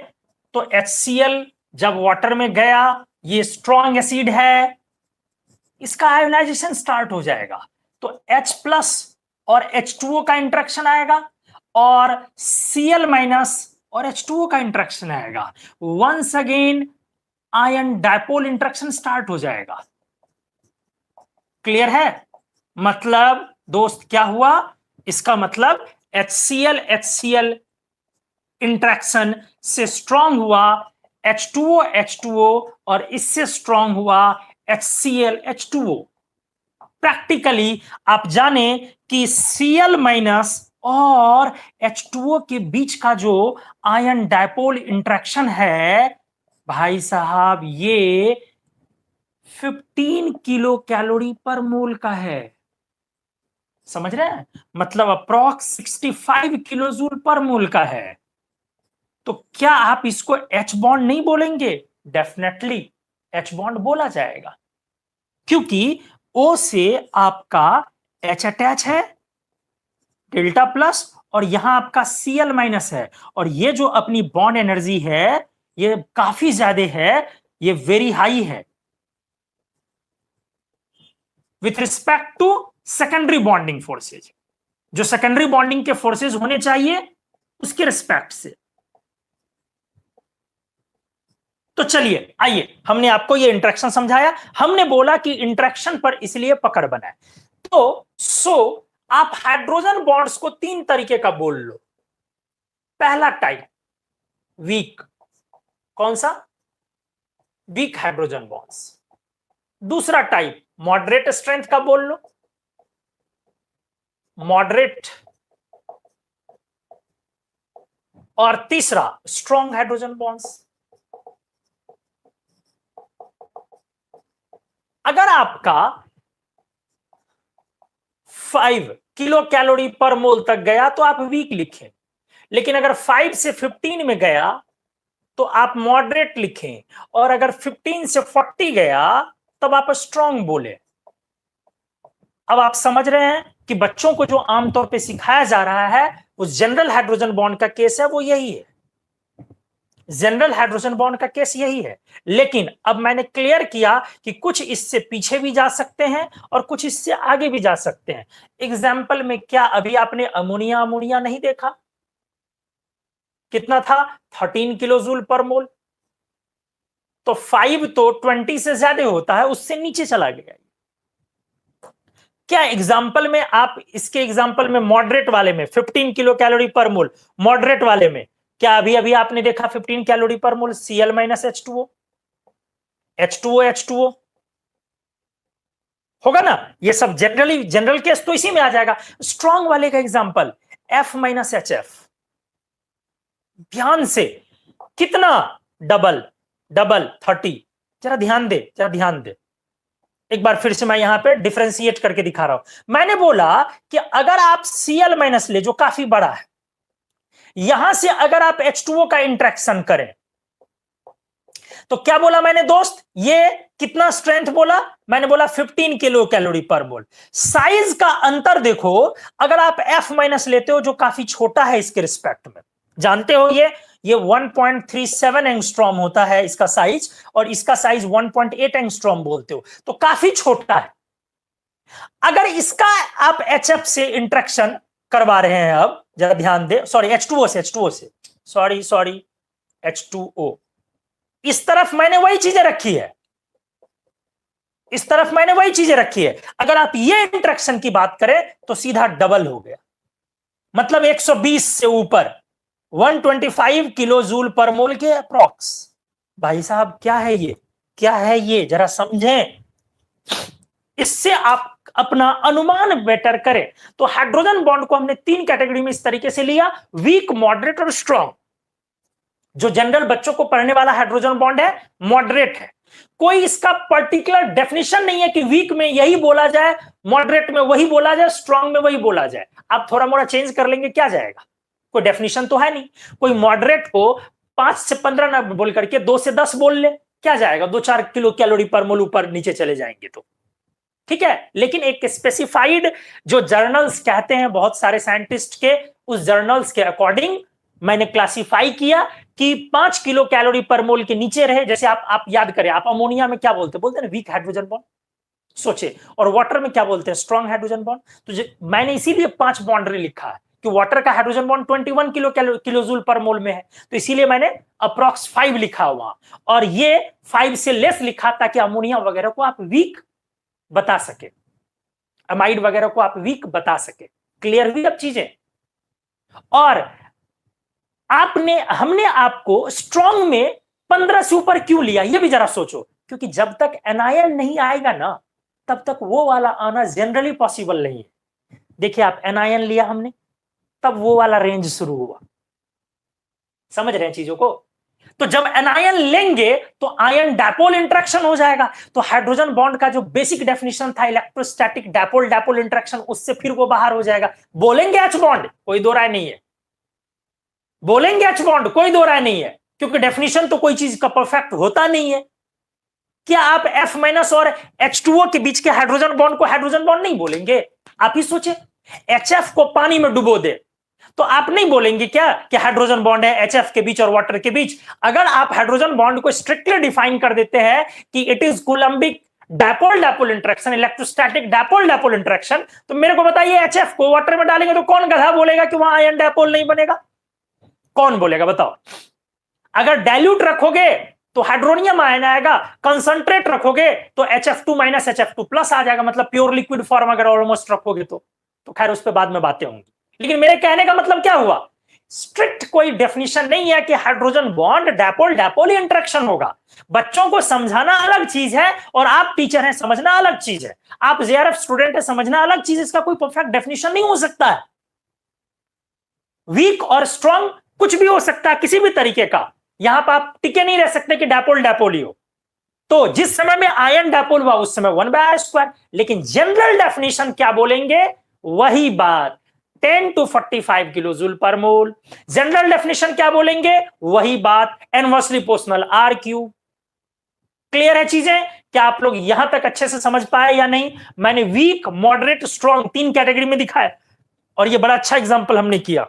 Speaker 1: तो HCl जब वाटर में गया, ये स्ट्रॉन्ग एसिड है, इसका आयोनाइजेशन स्टार्ट हो जाएगा, तो H प्लस और H2O का इंट्रैक्शन आएगा और Cl माइनस और H2O का इंट्रैक्शन आएगा। Once again ion dipole interaction start हो जाएगा। क्लियर है? मतलब दोस्त क्या हुआ, इसका मतलब HCl इंट्रैक्शन से स्ट्रॉन्ग हुआ H2O और इससे स्ट्रॉन्ग हुआ HCl H2O। प्रैक्टिकली आप जाने कि Cl माइनस और H2O के बीच का जो आयन डायपोल इंट्रैक्शन है भाई साहब, ये 15 किलो कैलोरी पर मोल का है। समझ रहे हैं? मतलब अप्रॉक्स 65 किलो जूल पर मोल का है। तो क्या आप इसको H बॉन्ड नहीं बोलेंगे? डेफिनेटली H बॉन्ड बोला जाएगा, क्योंकि O से आपका H अटैच है डेल्टा प्लस, और यहां आपका Cl माइनस है, और ये जो अपनी बॉन्ड एनर्जी है ये काफी ज्यादा है, ये वेरी हाई है with respect to secondary bonding forces. जो सेकेंडरी बॉन्डिंग के फोर्सेज होने चाहिए उसके रिस्पेक्ट से। तो चलिए आइए, हमने आपको ये इंट्रैक्शन समझाया, हमने बोला कि इंट्रैक्शन पर इसलिए पकड़ बनाए। तो आप हाइड्रोजन बॉन्ड्स को 3 तरीके का बोल लो। पहला टाइप वीक, कौन सा? Weak hydrogen bonds. दूसरा टाइप मॉडरेट स्ट्रेंथ का बोल लो, मॉडरेट। और तीसरा स्ट्रॉन्ग हाइड्रोजन बॉन्ड्स। अगर आपका 5 किलो कैलोरी पर मोल तक गया तो आप वीक लिखें, लेकिन अगर 5 से 15 में गया तो आप मॉडरेट लिखें, और अगर 15 से 40 गया तब आप स्ट्रॉन्ग बोले। अब आप समझ रहे हैं कि बच्चों को जो आमतौर पे सिखाया जा रहा है वो जनरल हाइड्रोजन बॉन्ड का केस है, वो यही है। जनरल हाइड्रोजन बॉन्ड का केस यही है, लेकिन अब मैंने क्लियर किया कि कुछ इससे पीछे भी जा सकते हैं और कुछ इससे आगे भी जा सकते हैं। एग्जाम्पल में क्या अभी आपने अमोनिया अमोनिया नहीं देखा? कितना था? 13 किलो जूल पर मोल। तो 5 तो 20 से ज्यादा होता है, उससे नीचे चला गया। क्या एग्जाम्पल में आप इसके एग्जाम्पल में मॉडरेट वाले में 15 किलो कैलोरी पर मोल, मॉडरेट वाले में क्या अभी अभी आपने देखा 15 कैलोरी पर मोल Cl माइनस H2O होगा ना? ये सब जनरल केस तो इसी में आ जाएगा। स्ट्रॉन्ग वाले का एग्जाम्पल F माइनस HF। ध्यान से, कितना? डबल 30। जरा ध्यान दे, एक बार फिर से मैं यहां पे डिफरेंशिएट करके दिखा रहा हूं। मैंने बोला कि अगर आप Cl माइनस ले जो काफी बड़ा है, यहां से अगर आप H2O का इंट्रैक्शन करें तो क्या बोला मैंने दोस्त? ये कितना स्ट्रेंथ बोला? मैंने बोला 15 किलो कैलोरी पर मोल। साइज का अंतर देखो, अगर आप F माइनस लेते हो जो काफी छोटा है इसके रिस्पेक्ट में, जानते हो ये 1.37 एंगस्ट्रॉम होता है इसका साइज, और इसका साइज 1.8 एंगस्ट्रॉम बोलते हो, तो काफी छोटा है। अगर इसका आप HF से इंट्रैक्शन करवा रहे हैं, अब जरा ध्यान दे, सॉरी H2O से सॉरी H2O, इस तरफ मैंने वही चीजें रखी है, अगर आप ये इंट्रैक्शन की बात करें तो सीधा डबल हो गया, मतलब 120 से ऊपर 125 किलो जूल पर मोल के अप्रॉक्स। भाई साहब क्या है ये, जरा समझें। इससे आप अपना अनुमान बेटर करें। तो हाइड्रोजन बॉन्ड को हमने 3 कैटेगरी में इस तरीके से लिया, वीक, मॉडरेट और स्ट्रॉन्ग। जो जनरल बच्चों को पढ़ने वाला हाइड्रोजन बॉन्ड है मॉडरेट है। कोई इसका पर्टिकुलर डेफिनेशन नहीं है कि वीक में यही बोला जाए, मॉडरेट में वही बोला जाए, स्ट्रॉन्ग में वही बोला जाए। आप थोड़ा मोड़ा चेंज कर लेंगे क्या जाएगा, कोई डेफिनेशन तो है नहीं। कोई मॉडरेट को 5 से 15 ना बोल करके 2 से 10 बोल ले, क्या जाएगा, 2-4 किलो कैलोरी पर मोल ऊपर नीचे चले जाएंगे तो ठीक है। लेकिन एक स्पेसिफाइड जो जर्नल्स कहते हैं बहुत सारे साइंटिस्ट के, उस जर्नल्स के अकॉर्डिंग मैंने क्लासिफाई किया कि 5 किलो कैलोरी पर मोल के नीचे रहे। जैसे आप याद करें, आप अमोनिया में क्या बोलते हैं वीक हाइड्रोजन बॉन्ड, सोचे। और वाटर में क्या बोलते हैं, स्ट्रॉन्ग हाइड्रोजन बॉन्ड। तो मैंने इसीलिए 5 बाउंड्री लिखा है कि वाटर का हाइड्रोजन बॉन्ड 21 किलोजूल पर मोल में है, तो इसीलिए मैंने अप्रॉक्स 5 लिखा वहां, और ये 5 से लेस लिखा ताकि अमोनिया वगैरह को आप वीक बता सके, अमाइड वगैरह को आप वीक बता सके। क्लियर हुई अब चीजें। और हमने आपको स्ट्रॉन्ग में 15 से ऊपर क्यों लिया, ये भी जरा सोचो। क्योंकि जब तक एनायन नहीं आएगा ना, तब तक वो वाला आना जनरली पॉसिबल नहीं है। देखिए, आप एनायन लिया हमने, तब वो वाला रेंज शुरू हुआ। समझ रहे हैं चीजों को। तो जब एनायन लेंगे तो आयन डायपोल इंटरेक्शन हो जाएगा। तो हाइड्रोजन बॉन्ड का जो बेसिक डेफिनेशन था इलेक्ट्रोस्टैटिक डायपोल डायपोल इंटरेक्शन, उससे फिर वो बाहर हो जाएगा। बोलेंगे एच बॉन्ड, कोई दो राय नहीं है। बोलेंगे एच बॉन्ड, कोई दो राय नहीं है, क्योंकि डेफिनेशन तो कोई चीज का परफेक्ट होता नहीं है। क्या आप F- और H2O के बीच के हाइड्रोजन बॉन्ड को हाइड्रोजन बॉन्ड नहीं बोलेंगे? आप ही सोचे, HF को पानी में डुबो दे तो आप नहीं बोलेंगे क्या कि हाइड्रोजन बॉन्ड है HF के बीच और वाटर के बीच? अगर आप हाइड्रोजन बॉन्ड को स्ट्रिक्टली डिफाइन कर देते हैं कि it is Coulombic dipole dipole interaction, electrostatic dipole dipole interaction, तो मेरे को बताइए HF को वाटर में डालेंगे तो कौन गधा बोलेगा कि वहां आयन डायपोल नहीं बनेगा? कौन बोलेगा बताओ? अगर डाइल्यूट रखोगे तो हाइड्रोनियम आयन आएगा, कंसंट्रेट रखोगे तो HF2 माइनस HF2 प्लस आ जाएगा, मतलब प्योर लिक्विड फॉर्म अगर ऑलमोस्ट रखोगे तो खैर उस पर बाद में बातें होंगी। लेकिन मेरे कहने का मतलब क्या हुआ, स्ट्रिक्ट कोई डेफिनेशन नहीं है कि hydrogen bond dipole dipole interaction होगा। बच्चों को समझाना अलग चीज है और आप टीचर हैं, समझना अलग चीज है। आप JRF स्टूडेंट है, समझना अलग चीज। इसका कोई परफेक्ट डेफिनेशन नहीं हो सकता है। वीक और स्ट्रॉन्ग कुछ भी हो सकता है, किसी भी तरीके का। यहां पर आप टिके नहीं रह सकते कि डायपोल डायपोल ही हो। तो जिस समय में आयन डायपोल हुआ उस समय 1/r²। लेकिन जनरल डेफिनेशन क्या बोलेंगे, वही बात 10 to 45 किलोजूल पर मोल। जनरल डेफिनेशन क्या बोलेंगे, वही बात इनवर्सली प्रोपोर्शनल R3। क्लियर है चीजें? क्या आप लोग यहां तक अच्छे से समझ पाए या नहीं? मैंने वीक, मॉडरेट, स्ट्रॉन्ग 3 कैटेगरी में दिखाया, और ये बड़ा अच्छा एग्जांपल हमने किया,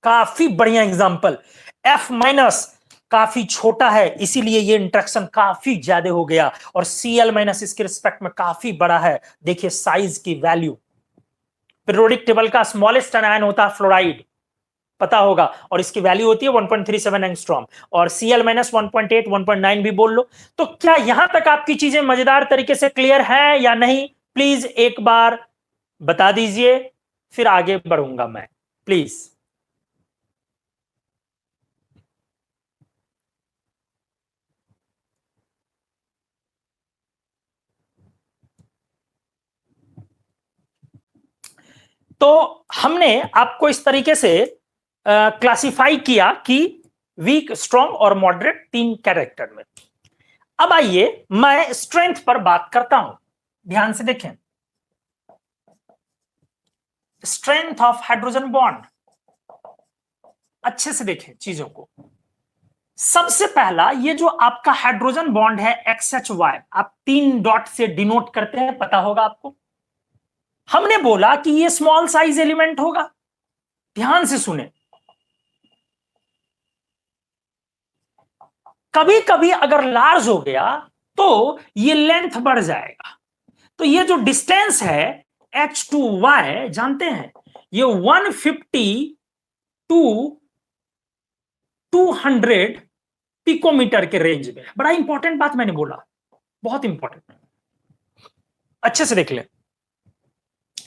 Speaker 1: काफी बढ़िया एग्जांपल। F- काफी छोटा है, इसीलिए ये इंटरेक्शन काफी ज्यादा हो गया, और Cl- इसके रिस्पेक्ट में काफी बड़ा है। देखिए साइज की वैल्यू, पीरियोडिक टेबल का स्मॉलेस्ट आयन होता है फ्लोराइड, पता होगा, और इसकी वैल्यू होती है 1.37 एंगस्ट्रॉम, और Cl- 1.8 1.9 भी बोल लो। तो क्या यहां तक आपकी चीजें मजेदार तरीके से क्लियर है या नहीं? प्लीज एक बार बता दीजिए, फिर आगे बढ़ूंगा मैं, प्लीज। तो हमने आपको इस तरीके से क्लासिफाई किया कि वीक, स्ट्रॉन्ग और मॉडरेट 3 कैरेक्टर में। अब आइए मैं स्ट्रेंथ पर बात करता हूं, ध्यान से देखें। स्ट्रेंथ ऑफ हाइड्रोजन बॉन्ड, अच्छे से देखें चीजों को। सबसे पहला, ये जो आपका हाइड्रोजन बॉन्ड है XHY, आप 3 डॉट से डिनोट करते हैं, पता होगा आपको। हमने बोला कि ये स्मॉल साइज एलिमेंट होगा, ध्यान से सुने। कभी कभी अगर लार्ज हो गया तो ये लेंथ बढ़ जाएगा। तो ये जो डिस्टेंस है H2Y, जानते हैं ये 150 टू 200 पिकोमीटर के रेंज में। बड़ा इंपॉर्टेंट बात मैंने बोला, बहुत इंपॉर्टेंट, अच्छे से देख ले।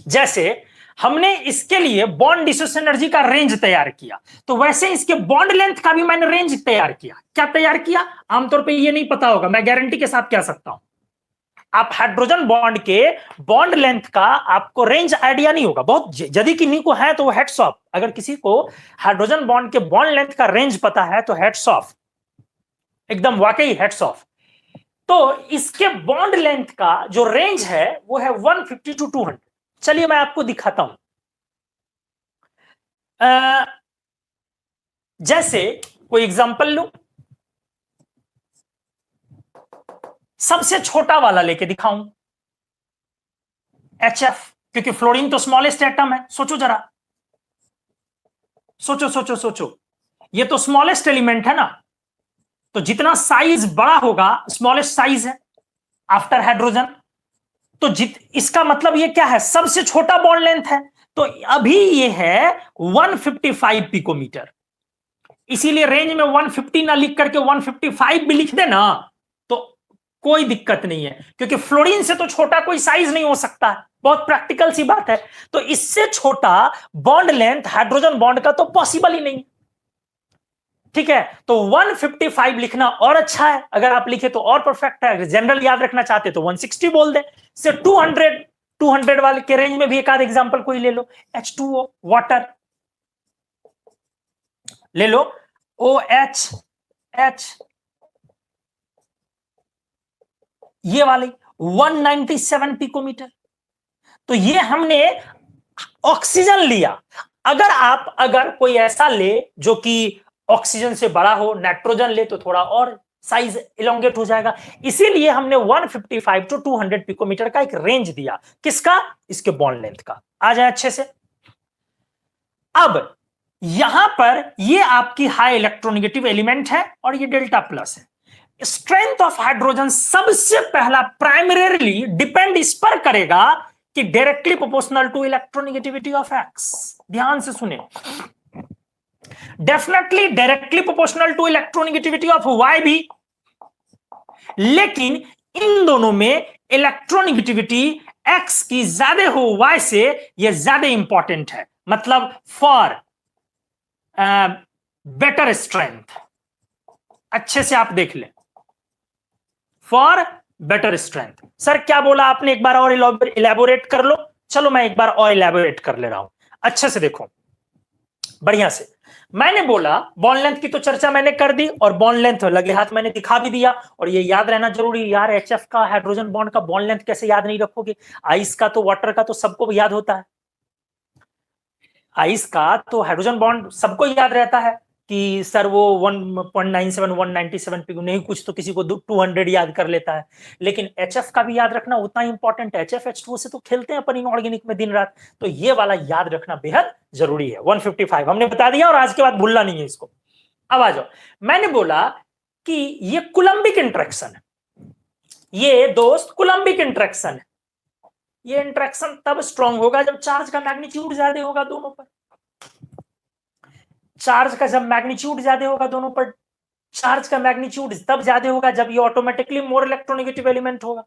Speaker 1: जैसे हमने इसके लिए बॉन्ड डिसोसिएशन एनर्जी का रेंज तैयार किया, तो वैसे इसके बॉन्ड लेंथ का भी मैंने रेंज तैयार किया। क्या तैयार किया? आमतौर पे ये नहीं पता होगा, मैं गारंटी के साथ कह सकता हूं। आप हाइड्रोजन बॉन्ड के बॉन्ड लेंथ का आपको रेंज आइडिया नहीं होगा, बहुत यदि किन्हीं को है तो वो हेड्स ऑफ। अगर किसी को हाइड्रोजन बॉन्ड के बॉन्ड लेंथ का रेंज पता है तो हेड्स ऑफ, एकदम वाकई हेड्स ऑफ। तो इसके बॉन्ड लेंथ का जो रेंज है वो है 150 टू 200। चलिए मैं आपको दिखाता हूं। जैसे कोई एग्जांपल लो, सबसे छोटा वाला लेके दिखाऊं, HF, क्योंकि फ्लोरीन तो स्मॉलेस्ट एटम है। सोचो जरा, सोचो सोचो सोचो, ये तो स्मॉलेस्ट एलिमेंट है ना, तो जितना साइज बड़ा होगा स्मॉलेस्ट साइज है आफ्टर हाइड्रोजन। तो इसका मतलब ये क्या है, सबसे छोटा बॉन्ड लेंथ है। तो अभी ये है 155 पिकोमीटर, इसीलिए रेंज में 150 ना लिख करके 155 भी लिख देना तो कोई दिक्कत नहीं है, क्योंकि फ्लोरीन से तो छोटा कोई साइज नहीं हो सकता है, बहुत प्रैक्टिकल सी बात है। तो इससे छोटा बॉन्ड लेंथ हाइड्रोजन बॉन्ड का तो पॉसिबल ही नहीं। ठीक है, तो 155 लिखना और अच्छा है, अगर आप लिखे तो और परफेक्ट है। अगर जनरल याद रखना चाहते तो 160 बोल दे। से 200 वाले के रेंज में भी एक आध एग्जांपल कोई ले लो। H2O वाटर ले लो, OH, H, ये वाली 197 पिकोमीटर। तो ये हमने ऑक्सीजन लिया। अगर कोई ऐसा ले जो कि ऑक्सीजन से बड़ा हो, नाइट्रोजन ले तो थोड़ा और साइज इलोंगेट हो जाएगा। इसीलिए हमने 155 टू 200 पिकोमीटर का एक रेंज दिया। किसका? इसके बॉन्ड लेंथ का। आ जाए अच्छे से। अब यहां पर ये आपकी हाई इलेक्ट्रोनेगेटिव एलिमेंट है और ये डेल्टा प्लस है। स्ट्रेंथ ऑफ हाइड्रोजन सबसे पहला प्राइमरीली डिपेंड इस पर करेगा कि directly proportional to electronegativity of X. ध्यान से सुने, definitely directly proportional to electronegativity of Y भी, लेकिन इन दोनों में इलेक्ट्रोनेगेटिविटी एक्स की ज्यादा हो वाई से, यह ज्यादा इंपॉर्टेंट है। मतलब फॉर बेटर स्ट्रेंथ, अच्छे से आप देख लें, फॉर बेटर स्ट्रेंथ। सर क्या बोला आपने, एक बार और इलेबोरेट कर लो। चलो मैं एक बार और इलेबोरेट कर ले रहा हूं, अच्छे से देखो बढ़िया से। मैंने बोला बॉन्ड लेंथ की तो चर्चा मैंने कर दी, और बॉन्ड लेंथ लगे हाथ मैंने दिखा भी दिया। और ये याद रहना जरूरी यार, HF का हाइड्रोजन बॉन्ड का बॉन्ड लेंथ कैसे याद नहीं रखोगे? आइस का तो, वाटर का तो सबको याद होता है। आइस का तो हाइड्रोजन बॉन्ड सबको याद रहता है कि सर वो 1.97 197 पे नहीं, कुछ तो किसी को 200 याद कर लेता है। लेकिन HF का भी याद रखना उतना इंपॉर्टेंट है। HF H2O से तो खेलते हैं अपन इनऑर्गेनिक में दिन रात, तो ये वाला याद रखना बेहद जरूरी है। 155 हमने बता दिया और आज के बाद भूलना नहीं है इसको। अब आ जाओ, मैंने बोला कि ये कुलंबिक इंटरेक्शन है, ये दोस्त कुलंबिक इंटरेक्शन है। ये इंटरेक्शन तब स्ट्रांग होगा जब चार्ज का मैग्नीट्यूड ज्यादा होगा दोनों पर। चार्ज का जब मैग्नीट्यूड ज्यादा होगा दोनों पर, चार्ज का मैग्नीट्यूड तब ज्यादा होगा जब ये ऑटोमेटिकली मोर इलेक्ट्रोनेगेटिव एलिमेंट होगा।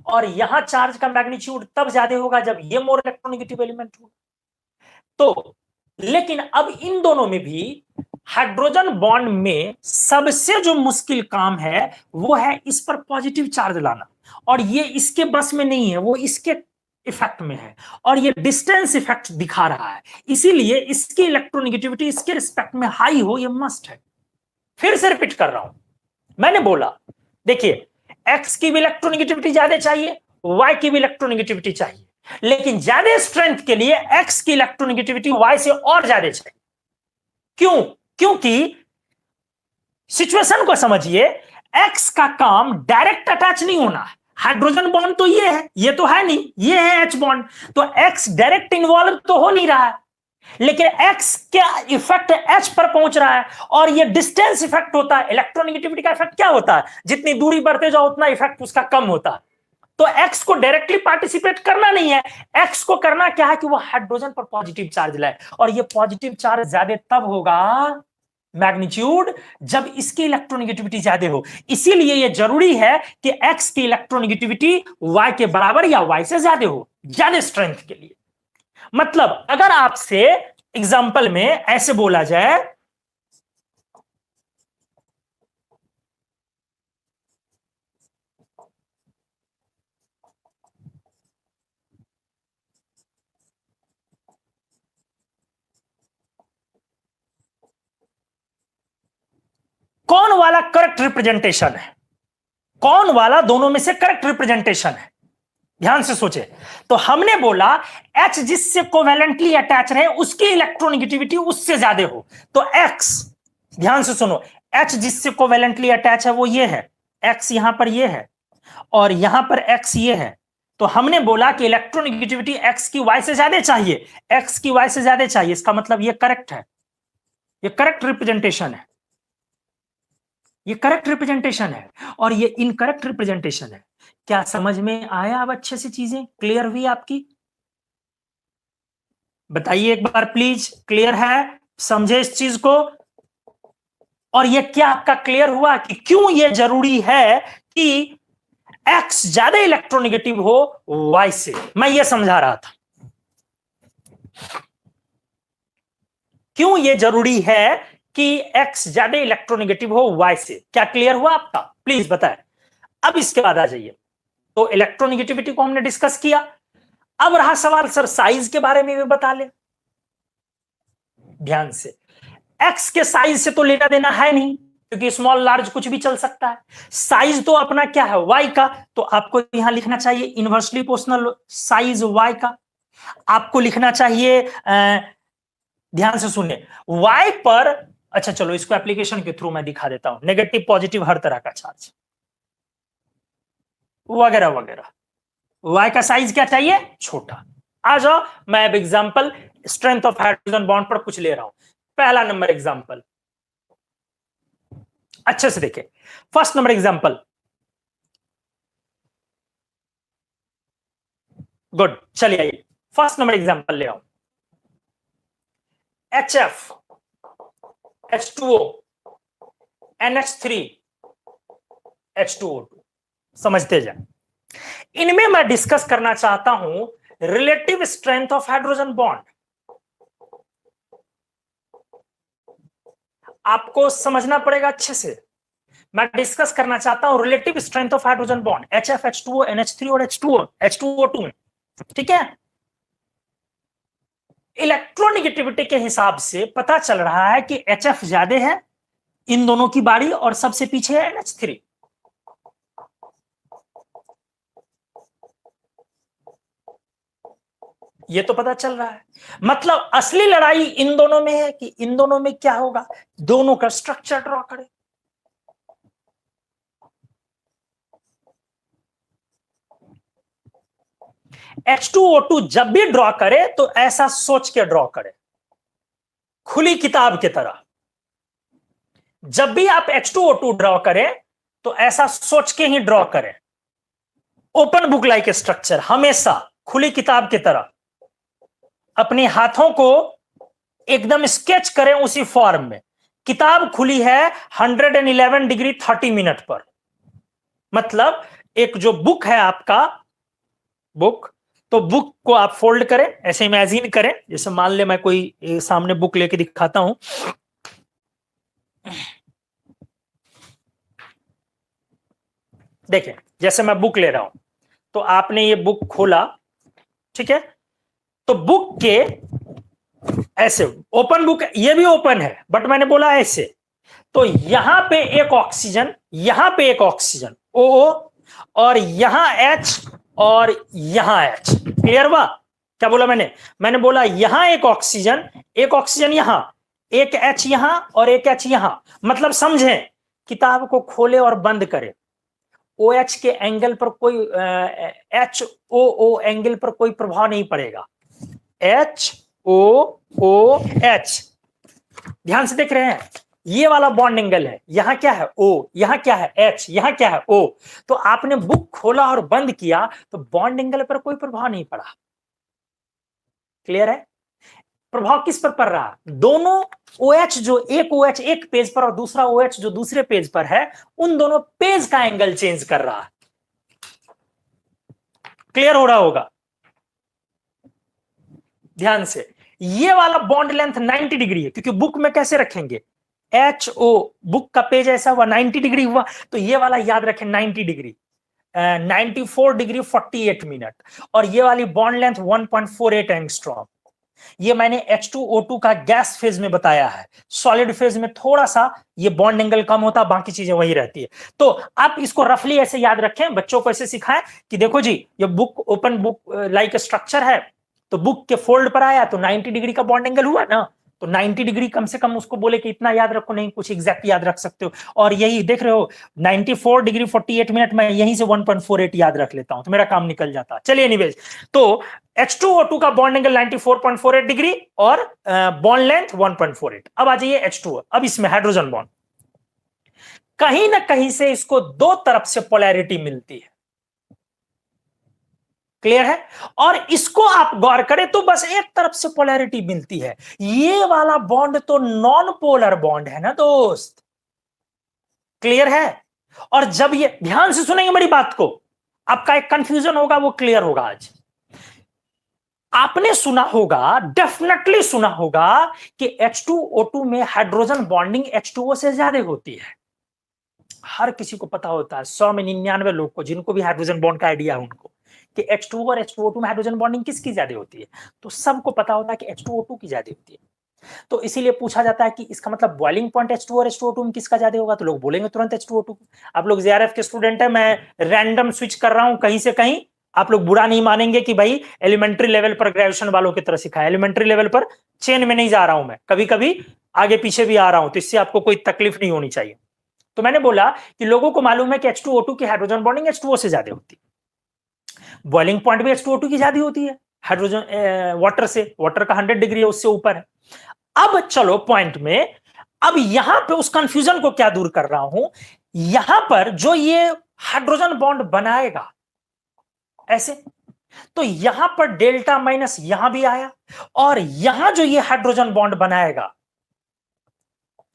Speaker 1: और यहां चार्ज का मैग्नीट्यूड तब ज्यादा होगा जब ये मोर इलेक्ट्रोनेगेटिव एलिमेंट होगा। तो लेकिन अब इन दोनों में भी हाइड्रोजन बॉन्ड में सबसे जो मुश्किल काम है वो है इस पर पॉजिटिव चार्ज लाना, और ये इसके बस में नहीं है, वो इसके इफेक्ट में है, और ये डिस्टेंस इफेक्ट दिखा रहा है। इसीलिए इसकी इलेक्ट्रोनेगेटिविटी इसके रिस्पेक्ट में हाई हो, ये मस्ट है। फिर से रिपीट कर रहा हूं, मैंने बोला देखिए एक्स की भी इलेक्ट्रोनेगेटिविटी ज्यादा चाहिए, वाई की भी इलेक्ट्रोनेगेटिविटी चाहिए, लेकिन ज्यादा स्ट्रेंथ के लिए एक्स की इलेक्ट्रोनेगेटिविटी वाई से और ज्यादा चाहिए। क्यों? क्योंकि सिचुएशन को समझिए, एक्स का काम डायरेक्ट अटैच नहीं होना है। हाइड्रोजन बॉन्ड तो ये है, ये तो है नहीं, ये है H बॉन्ड, तो एक्स डायरेक्ट इन्वॉल्व तो हो नहीं रहा है, लेकिन एक्स क्या इफेक्ट H पर पहुंच रहा है, और ये डिस्टेंस इफेक्ट होता है। इलेक्ट्रोनेगेटिविटी का इफेक्ट क्या होता है, जितनी दूरी बढ़ते जाओ उतना इफेक्ट उसका कम होता है। तो एक्स को डायरेक्टली पार्टिसिपेट करना नहीं है, एक्स को करना क्या है कि वो हाइड्रोजन पर पॉजिटिव चार्ज लाए, और ये पॉजिटिव चार्ज ज्यादा तब होगा मैग्नीट्यूड जब इसकी इलेक्ट्रोनेगेटिविटी ज्यादा हो। इसीलिए यह जरूरी है कि एक्स की इलेक्ट्रोनेगेटिविटी वाई के बराबर या वाई से ज्यादा हो, ज्यादा स्ट्रेंथ के लिए। मतलब अगर आपसे एग्जांपल में ऐसे बोला जाए, करेक्ट रिप्रेजेंटेशन है? कौन वाला दोनों में से करेक्ट रिप्रेजेंटेशन है? ध्यान से सोचे। तो हमने बोला H जिससे कोवेलेंटली अटैच रहे उसकी इलेक्ट्रोनेगेटिविटी उससे ज्यादा हो, तो X, ध्यान से सुनो, H जिससे कोवेलेंटली अटैच है वो ये है, X यहां पर ये है और यहां पर X ये है। तो हमने बोला कि इलेक्ट्रोनेगेटिविटी X की Y से ज्यादा चाहिए, X की Y से ज्यादा चाहिए, इसका मतलब ये करेक्ट है, ये करेक्ट रिप्रेजेंटेशन है, ये करेक्ट रिप्रेजेंटेशन है और ये इनकरेक्ट रिप्रेजेंटेशन है। क्या समझ में आया? अब अच्छे से चीजें क्लियर हुई आपकी? बताइए एक बार प्लीज, क्लियर है? समझे इस चीज को? और ये क्या आपका क्लियर हुआ कि क्यों ये जरूरी है कि X ज्यादा इलेक्ट्रोनेगेटिव हो Y से? मैं ये समझा रहा था क्यों ये जरूरी है कि X ज्यादा इलेक्ट्रोनेगेटिव हो Y से। क्या क्लियर हुआ आपका? प्लीज बताएं। अब इसके बाद आ जाइए। तो इलेक्ट्रोनेगेटिविटी को हमने डिस्कस किया। अब रहा सवाल, सर साइज के बारे में भी बता ले। ध्यान से, X के साइज से तो लेना देना है नहीं क्योंकि स्मॉल लार्ज कुछ भी चल सकता है। साइज तो अपना क्या है? Y का। तो आपको यहां लिखना चाहिए इनवर्सली प्रोपोर्शनल साइज Y का। आपको लिखना चाहिए, ध्यान से सुनिए, Y पर, अच्छा चलो इसको एप्लीकेशन के थ्रू मैं दिखा देता हूं, नेगेटिव पॉजिटिव हर तरह का चार्ज वगैरह वगैरह, Y का साइज क्या चाहिए? छोटा। आ जाओ, मैं अब example strength of hydrogen bond पर कुछ ले रहा हूं। पहला नंबर एग्जांपल, अच्छे से देखें, फर्स्ट नंबर एग्जांपल, गुड, चलिए आइए फर्स्ट नंबर एग्जांपल ले आओ। HF, H2O, NH3, H2O2, समझते जाए। इनमें मैं डिस्कस करना चाहता हूं relative strength of hydrogen bond. आपको समझना पड़ेगा अच्छे से। मैं डिस्कस करना चाहता हूं relative strength of hydrogen bond HF, H2O, NH3 और H2O2 में, ठीक है? इलेक्ट्रोनेगेटिविटी के हिसाब से पता चल रहा है कि HF ज्यादा है इन दोनों की बारी और सबसे पीछे है NH3। ये तो पता चल रहा है। मतलब असली लड़ाई इन दोनों में है कि इन दोनों में क्या होगा, दोनों का स्ट्रक्चर ड्रॉ करें। H2O2 जब भी ड्रॉ करे तो ऐसा सोच के ड्रॉ करे, खुली किताब की तरह। जब भी आप H2O2 ड्रॉ करें तो ऐसा सोच के ही ड्रॉ करें, ओपन बुक लाइक स्ट्रक्चर, हमेशा खुली किताब की तरह। अपने हाथों को एकदम स्केच करें उसी फॉर्म में। किताब खुली है 111 डिग्री 30 मिनट पर, मतलब एक जो बुक है आपका, बुक, तो बुक को आप फोल्ड करें, ऐसे इमेजिन करें जैसे मान ले मैं कोई सामने बुक लेके दिखाता हूं। देखें, जैसे मैं बुक ले रहा हूं तो आपने ये बुक खोला, ठीक है? तो बुक के ऐसे ओपन बुक, ये भी ओपन है बट मैंने बोला ऐसे। तो यहां पे एक ऑक्सीजन, यहां पे एक ऑक्सीजन OO और यहां H और यहां H। क्लियर हुआ? क्या बोला मैंने बोला यहां एक ऑक्सीजन यहां, एक H यहां और एक H यहां। मतलब समझें, किताब को खोले और बंद करें, OH के एंगल पर कोई HOO एंगल पर कोई प्रभाव नहीं पड़ेगा। HOOH, ध्यान से देख रहे हैं, ये वाला बॉन्ड एंगल है, यहां क्या है O, यहां क्या है H, यहां क्या है O। तो आपने बुक खोला और बंद किया तो बॉन्ड एंगल पर कोई प्रभाव नहीं पड़ा। क्लियर है? प्रभाव किस पर पड़ रहा? दोनों OH, जो एक OH एक पेज पर और दूसरा OH जो दूसरे पेज पर है, उन दोनों पेज का एंगल चेंज कर रहा है। क्लियर हो रहा होगा? ध्यान से, ये वाला बॉन्ड लेंथ 90 डिग्री है क्योंकि बुक में कैसे रखेंगे, HO, बुक का पेज ऐसा हुआ 90 डिग्री हुआ, तो ये वाला याद रखें 90 डिग्री, 94 डिग्री 48 मिनट, और ये वाली बॉन्ड लेंथ 1.48 एंगस्ट्रॉम। ये मैंने H2O2 का गैस फेज में बताया है, सॉलिड फेज में थोड़ा सा ये बॉन्ड एंगल कम होता है, बाकी चीजें वही रहती है। तो आप इसको रफली ऐसे याद रखें, बच्चों को ऐसे सिखाएं कि देखो जी ये book open book like structure है, तो बुक के फोल्ड पर आया तो 90 डिग्री का बॉन्ड एंगल हुआ ना, तो 90 डिग्री कम से कम उसको बोले कि इतना याद रखो, नहीं कुछ एग्जैक्ट याद रख सकते हो। और यही देख रहे हो 94 डिग्री 48 मिनट में यहीं से 1.48 याद रख लेता हूं तो मेरा काम निकल जाता है। चलिए एनीवेज, तो H2O2 का बॉन्ड एंगल 94.48 डिग्री और बॉन्ड लेंथ 1.48। अब आ जाइए H2O, अब इसमें हाइड्रोजन बॉन्ड कहीं ना कहीं से इसको दो तरफ से पोलैरिटी मिलती है, क्लियर है। और इसको आप गौर करें तो बस एक तरफ से पोलैरिटी मिलती है, ये वाला बॉन्ड तो नॉन पोलर बॉन्ड है ना दोस्त, क्लियर है। और जब ये ध्यान से सुनेंगे मेरी बात को, आपका एक कंफ्यूजन होगा वो क्लियर होगा आज। आपने सुना होगा, डेफिनेटली सुना होगा कि H2O2 में हाइड्रोजन बॉन्डिंग H2O से ज्यादा होती है। हर किसी को पता होता है, 100 में 99 लोग को जिनको भी हाइड्रोजन बॉन्ड का आइडिया है उनको, कि H2O और H2O2 में हाइड्रोजन बॉन्डिंग किसकी ज्यादा होती है, तो सबको पता होता है कि H2O2 की ज्यादा होती है। तो इसीलिए पूछा जाता है कि इसका मतलब बॉइलिंग पॉइंट H2 और H2O2 में किसका ज्यादा होगा, तो लोग बोलेंगे तुरंत H2O2। आप लोग JRF के स्टूडेंट है, मैं रैंडम स्विच कर रहा हूं कहीं से कहीं, आप लोग बुरा नहीं मानेंगे कि भाई एलिमेंट्री लेवल पर ग्रेजुएशन वालों की तरह सिखाया, एलिमेंट्री लेवल पर चेन में नहीं जा रहा हूं मैं, कभी कभी आगे पीछे भी आ रहा हूं, तो इससे आपको कोई तकलीफ नहीं होनी चाहिए। तो मैंने बोला कि लोगों को मालूम है कि H2O2 की हाइड्रोजन बॉन्डिंग H2O से ज्यादा होती है, बॉइलिंग पॉइंट भी H2O2 की ज्यादा होती है हाइड्रोजन वाटर से, वाटर का 100 डिग्री है उससे ऊपर है। अब चलो पॉइंट में, अब यहां पे उस कंफ्यूजन को क्या दूर कर रहा हूं, यहां पर जो ये हाइड्रोजन बॉन्ड बनाएगा ऐसे, तो यहां पर डेल्टा माइनस यहां भी आया, और यहां जो ये हाइड्रोजन बॉन्ड बनाएगा,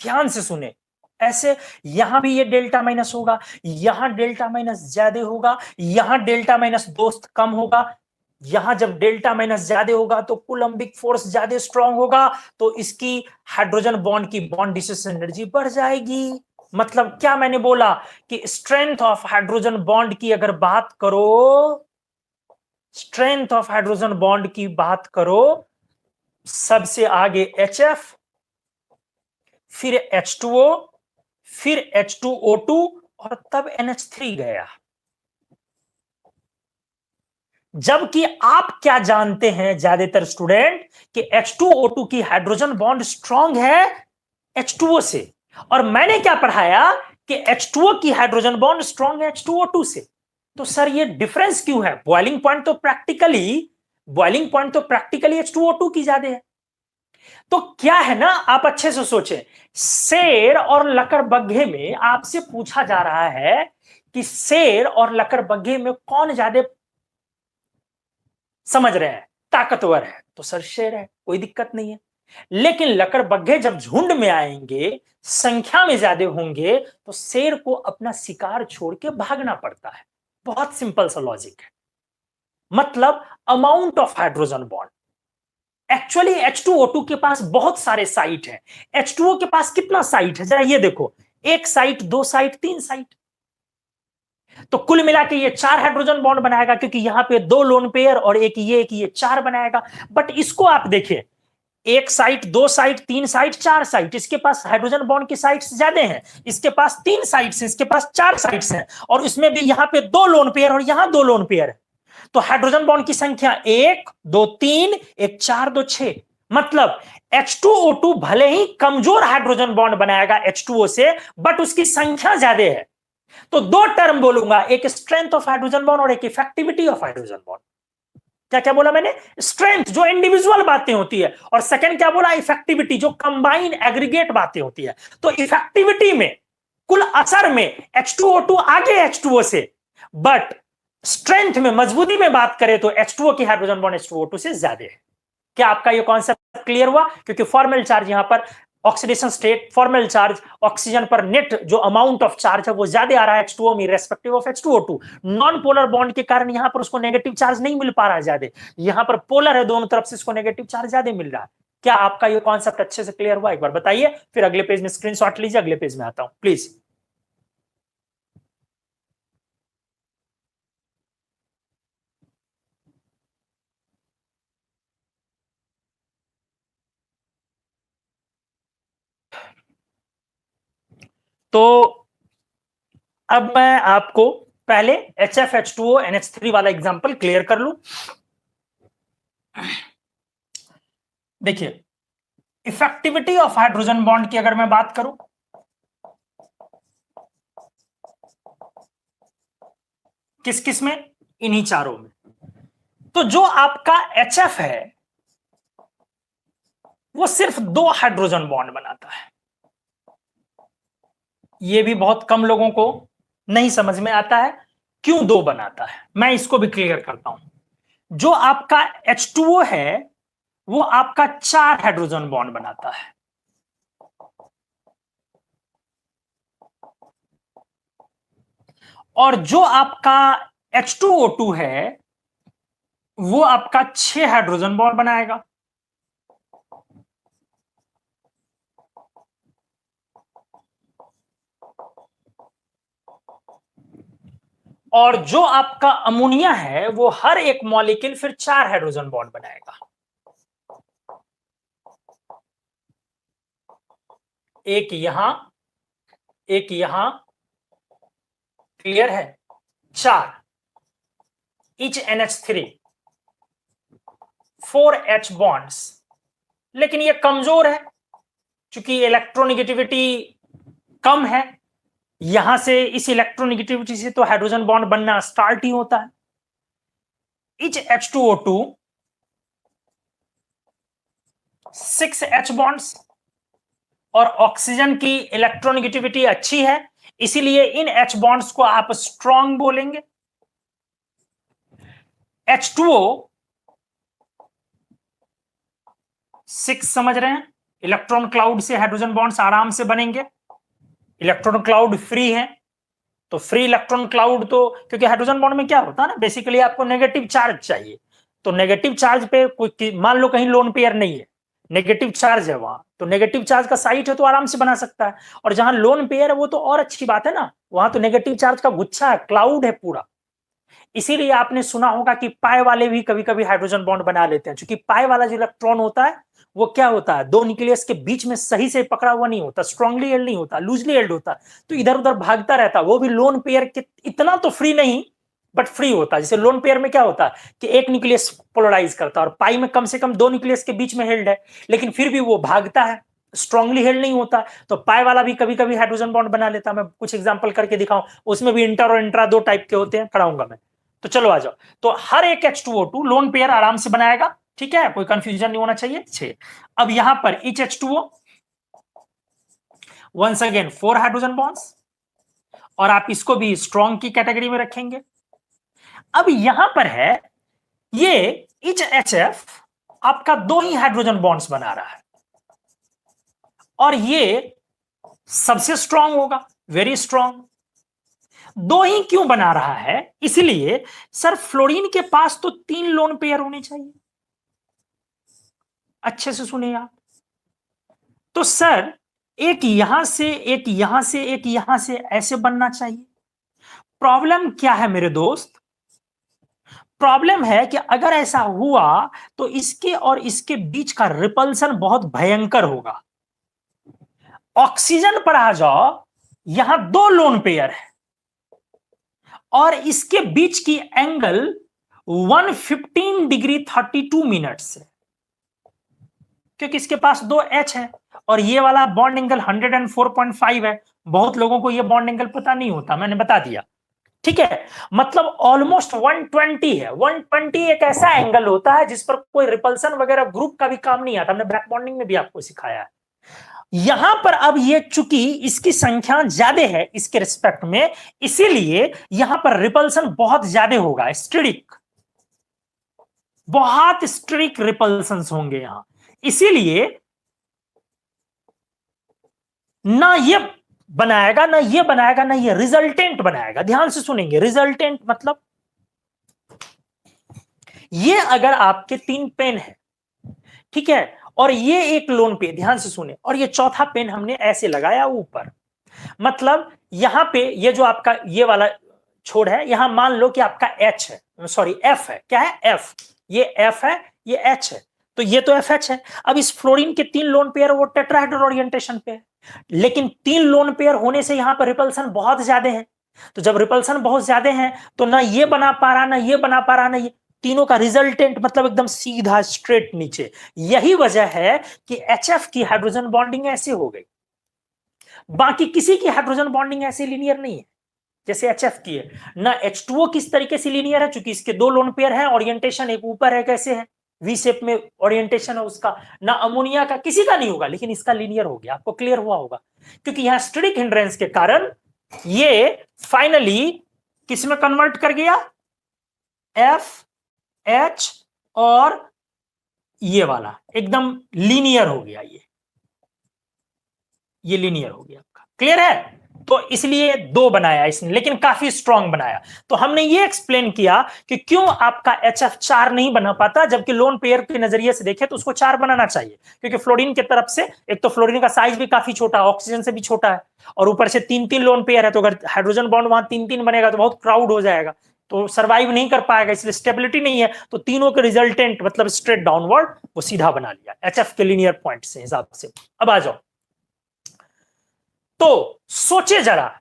Speaker 1: ध्यान से सुने, ऐसे यहां भी ये डेल्टा माइनस होगा, यहां डेल्टा माइनस ज्यादा होगा, यहां डेल्टा माइनस दोस्त कम होगा। यहां जब डेल्टा माइनस ज्यादा होगा तो कूलम्बिक फोर्स ज्यादा स्ट्रांग होगा, तो इसकी हाइड्रोजन बॉन्ड की बॉन्ड डिस्टेंस एनर्जी बढ़ जाएगी। मतलब क्या मैंने बोला कि स्ट्रेंथ ऑफ हाइड्रोजन बॉन्ड की अगर बात करो, स्ट्रेंथ ऑफ हाइड्रोजन बॉन्ड की बात करो, सबसे आगे HF, फिर H2O, फिर H2O2 और तब NH3 गया। जबकि आप क्या जानते हैं ज्यादातर स्टूडेंट कि H2O2 की हाइड्रोजन बॉन्ड स्ट्रांग है H2O से, और मैंने क्या पढ़ाया कि H2O की हाइड्रोजन बॉन्ड स्ट्रांग है H2O2 से। तो सर ये डिफरेंस क्यों है, बॉइलिंग पॉइंट तो प्रैक्टिकली H2O2 की ज्यादा है। तो क्या है ना, आप अच्छे से सोचें, शेर और लकड़बग्घे में आपसे पूछा जा रहा है कि शेर और लकड़बग्घे में कौन ज्यादा, समझ रहे हैं, ताकतवर है, तो सर शेर है, कोई दिक्कत नहीं है। लेकिन लकड़बग्घे जब झुंड में आएंगे, संख्या में ज्यादा होंगे, तो शेर को अपना शिकार छोड़ के भागना पड़ता है। बहुत सिंपल सा लॉजिक है। मतलब amount of hydrogen bond, actually H2O2 के पास बहुत सारे साइट हैं। H2O के पास कितना साइट है जरा ये देखो, एक साइट, दो साइट, तीन साइट, तो कुल मिला के ये 4 हाइड्रोजन बॉन्ड बनाएगा, क्योंकि यहां पे 2 लोन पेयर और एक ये 4 बनाएगा। बट इसको आप देखिए, एक साइट, दो साइट, तीन साइट, चार साइट, इसके पास हाइड्रोजन बॉन्ड की साइट्स ज्यादा हैं, इसके पास 3 साइट्स हैं, इसके पास 4 साइट्स हैं, और इसमें भी यहां पे 2 लोन पेयर और यहां 2 लोन पेयर है। तो हाइड्रोजन बॉन्ड की संख्या 1 2 3, एक 4 2 6। मतलब H2O2 भले ही कमजोर हाइड्रोजन बॉन्ड बनाएगा H2O से, बट उसकी संख्या ज्यादा है। तो दो टर्म बोलूंगा, एक स्ट्रेंथ ऑफ हाइड्रोजन बॉन्ड और एक इफेक्टिविटी ऑफ हाइड्रोजन बॉन्ड। क्या क्या बोला मैंने, स्ट्रेंथ जो इंडिविजुअल बातें होती है, और सेकंड क्या बोला, इफेक्टिविटी जो कंबाइन एग्रीगेट बातें होती है। तो इफेक्टिविटी में, कुल असर में H2O2 आगे H2O से, बट स्ट्रेंथ में, मजबूती में बात करें तो H2O की हाइड्रोजन बॉन्ड H2O2 से ज्यादा है। क्या आपका ये कॉन्सेप्ट क्लियर हुआ, क्योंकि फॉर्मल चार्ज यहां पर oxidation state, formal charge oxygen पर नेट जो अमाउंट ऑफ चार्ज है वो ज्यादा आ रहा है H2O में respective of H2O2। Non polar bond के कारण यहां पर उसको नेगेटिव चार्ज नहीं मिल पा रहा है ज्यादा, यहां पर पोलर है दोनों तरफ से, इसको नेगेटिव चार्ज ज्यादा मिल रहा है। क्या आपका ये कॉन्सेप्ट अच्छे से क्लियर हुआ, एक बार बताइए, फिर अगले पेज में स्क्रीनशॉट लीजिए, अगले पेज में आता हूं प्लीज। तो अब मैं आपको पहले HFH2O NH3 वाला एग्जांपल क्लियर कर लूं। देखिए, इफेक्टिविटी ऑफ हाइड्रोजन बॉन्ड की अगर मैं बात करूं, किस किस में, इन्हीं चारों में। तो जो आपका HF है वो सिर्फ 2 हाइड्रोजन बॉन्ड बनाता है। ये भी बहुत कम लोगों को नहीं समझ में आता है क्यों 2 बनाता है, मैं इसको भी क्लियर करता हूं। जो आपका H2O है वो आपका 4 हाइड्रोजन बॉन्ड बनाता है, और जो आपका H2O2 है वो आपका 6 हाइड्रोजन बॉन्ड बनाएगा। और जो आपका अमोनिया है वो हर एक मॉलिक्यूल फिर 4 हाइड्रोजन बॉन्ड बनाएगा। एक यहां, एक यहां, क्लियर है, 4, each NH3, 4 H बॉन्ड्स। लेकिन ये कमजोर है क्योंकि इलेक्ट्रोनिगेटिविटी कम है। यहां से इस इलेक्ट्रोनिगेटिविटी से तो हाइड्रोजन बॉन्ड बनना स्टार्ट ही होता है। each H2O2 6 H बॉन्ड्स, और ऑक्सीजन की इलेक्ट्रोनिगेटिविटी अच्छी है, इसीलिए इन H बॉन्ड्स को आप स्ट्रॉन्ग बोलेंगे। H2O 6 समझ रहे हैं, इलेक्ट्रॉन क्लाउड से हाइड्रोजन बॉन्ड्स आराम से बनेंगे। इलेक्ट्रॉन क्लाउड फ्री है, तो फ्री इलेक्ट्रॉन क्लाउड, तो क्योंकि हाइड्रोजन बॉन्ड में क्या होता है ना, बेसिकली आपको नेगेटिव चार्ज चाहिए। तो नेगेटिव चार्ज पे कोई, मान लो कहीं लोन पेयर नहीं है, नेगेटिव चार्ज है वहां, तो नेगेटिव चार्ज का साइट है तो आराम से बना सकता है। और जहां लोन पेयर है वो तो और अच्छी बात है ना, वहां तो नेगेटिव चार्ज का गुच्छा है, क्लाउड है पूरा। इसीलिए आपने सुना होगा कि पाई वाले भी कभी कभी हाइड्रोजन बॉन्ड बना लेते हैं, क्योंकि पाई वाला जो इलेक्ट्रॉन होता है वो क्या होता है, 2 न्यूक्लियस के बीच में सही से पकड़ा हुआ नहीं होता, स्ट्रांगली हेल्ड नहीं होता, लूजली हेल्ड होता, तो इधर उधर भागता रहता। वो भी लोन पेयर के इतना तो फ्री नहीं, बट फ्री होता है। जैसे लोन पेयर में क्या होता है कि एक न्यूक्लियस पोलराइज करता है, और पाई में कम से कम 2 न्यूक्लियस के बीच में हेल्ड है, लेकिन फिर भी वो भागता है, स्ट्रांगली हेल्ड नहीं होता। तो पाई वाला भी कभी कभी हाइड्रोजन बॉन्ड बना लेता है। मैं कुछ एग्जांपल करके दिखाऊं, उसमें भी इंटर और इंट्रा 2 टाइप के होते हैं, कराऊंगा मैं। तो चलो आ जाओ। तो हर एक H2O2 लोन पेयर आराम से बनाएगा, ठीक है, कोई कंफ्यूजन नहीं होना चाहिए। 6। अब यहां पर each H2O once again 4 hydrogen bonds, और आप इसको भी स्ट्रॉन्ग की कैटेगरी में रखेंगे। अब यहां पर है ये each HF आपका 2 ही हाइड्रोजन बॉन्ड्स बना रहा है, और ये सबसे स्ट्रॉन्ग होगा, वेरी स्ट्रॉन्ग। 2 ही क्यों बना रहा है, इसलिए सर फ्लोरीन के पास तो 3 लोन पेयर होने चाहिए। अच्छे से सुनिए आप। तो सर एक यहां से, एक यहां से, एक यहां से, ऐसे बनना चाहिए। प्रॉब्लम क्या है मेरे दोस्त, प्रॉब्लम है कि अगर ऐसा हुआ तो इसके और इसके बीच का रिपल्सन बहुत भयंकर होगा। ऑक्सीजन पर आ जाओ, यहां 2 लोन पेयर है, और इसके बीच की एंगल 115 डिग्री 32 मिनट्स है, क्योंकि इसके पास 2 H है, और ये वाला बॉन्ड एंगल 104.5 है। बहुत लोगों को ये बॉन्ड एंगल पता नहीं होता, मैंने बता दिया, ठीक है। मतलब ऑलमोस्ट 120 है। 120 एक ऐसा एंगल होता है जिस पर कोई रिपल्सन वगैरह ग्रुप का भी काम नहीं आता, हमने बैक बॉन्डिंग में भी आपको सिखाया है। यहां पर अब ये चूंकि इसकी संख्या ज्यादा है इसके रिस्पेक्ट में, इसीलिए यहां पर रिपल्सन बहुत ज्यादा होगा, स्ट्रिक, बहुत स्ट्रिक रिपल्सन होंगे यहां। इसीलिए ना ये बनाएगा, ना ये बनाएगा, ना ये रिजल्टेंट बनाएगा। ध्यान से सुनेंगे, रिजल्टेंट मतलब ये अगर आपके 3 पेन है, ठीक है, और ये एक लोन पे, ध्यान से सुने, और ये चौथा पेन हमने ऐसे लगाया ऊपर, मतलब यहां पे ये जो आपका ये वाला छोड़ है, यहां मान लो कि आपका H है, सॉरी F है, क्या है F, ये F है, ये H है, तो ये तो FH है। अब इस फ्लोरीन के 3 लोन पेयर वो टेट्राहेड्रल ओरिएंटेशन पे है, लेकिन 3 लोन पेयर होने से यहां पर रिपल्सन बहुत ज्यादा है। तो जब रिपल्सन बहुत ज्यादा है तो ना ये बना पा रहा, ना ये बना पा रहा, ना ये, तीनों का रिजल्टेंट मतलब एकदम सीधा स्ट्रेट नीचे। यही वजह है कि HF की हाइड्रोजन बॉन्डिंग ऐसे हो गई। बाकी किसी की हाइड्रोजन बॉन्डिंग ऐसे लीनियर नहीं है जैसे HF की है। ना H2O किस तरीके से लीनियर है, क्योंकि इसके 2 लोन पेयर हैं, ओरिएंटेशन एक ऊपर है, कैसे है, वी शेप में ओरिएंटेशन है उसका। ना अमोनिया का किसी का नहीं होगा, लेकिन इसका लीनियर हो गया। आपको क्लियर हुआ होगा, क्योंकि यहां स्टेरिक हिंड्रेंस के कारण ये फाइनली किस में कन्वर्ट कर गया, FH, और ये वाला एकदम लीनियर हो गया, ये लीनियर हो गया आपका। क्लियर है? तो इसलिए 2 बनाया इसने, लेकिन काफी स्ट्रांग बनाया। तो हमने ये एक्सप्लेन किया कि क्यों आपका HF 4 नहीं बना पाता, जबकि लोन पेयर के नजरिए से देखें तो उसको 4 बनाना चाहिए, क्योंकि फ्लोरीन की तरफ से एक तो फ्लोरीन का साइज भी काफी छोटा, ऑक्सीजन से भी छोटा है, और ऊपर से 3-3 लोन पेयर है। तो अगर हाइड्रोजन बॉन्ड वहां 3-3 बनेगा तो बहुत क्राउड हो जाएगा, तो सर्वाइव नहीं कर पाएगा, इसलिए स्टेबिलिटी नहीं है। तो तीनों के रिजल्टेंट मतलब स्ट्रेट डाउनवर्ड वो सीधा बना लिया HF के लीनियर पॉइंट से हिसाब से। अब आ जाओ, तो सोचे जरा,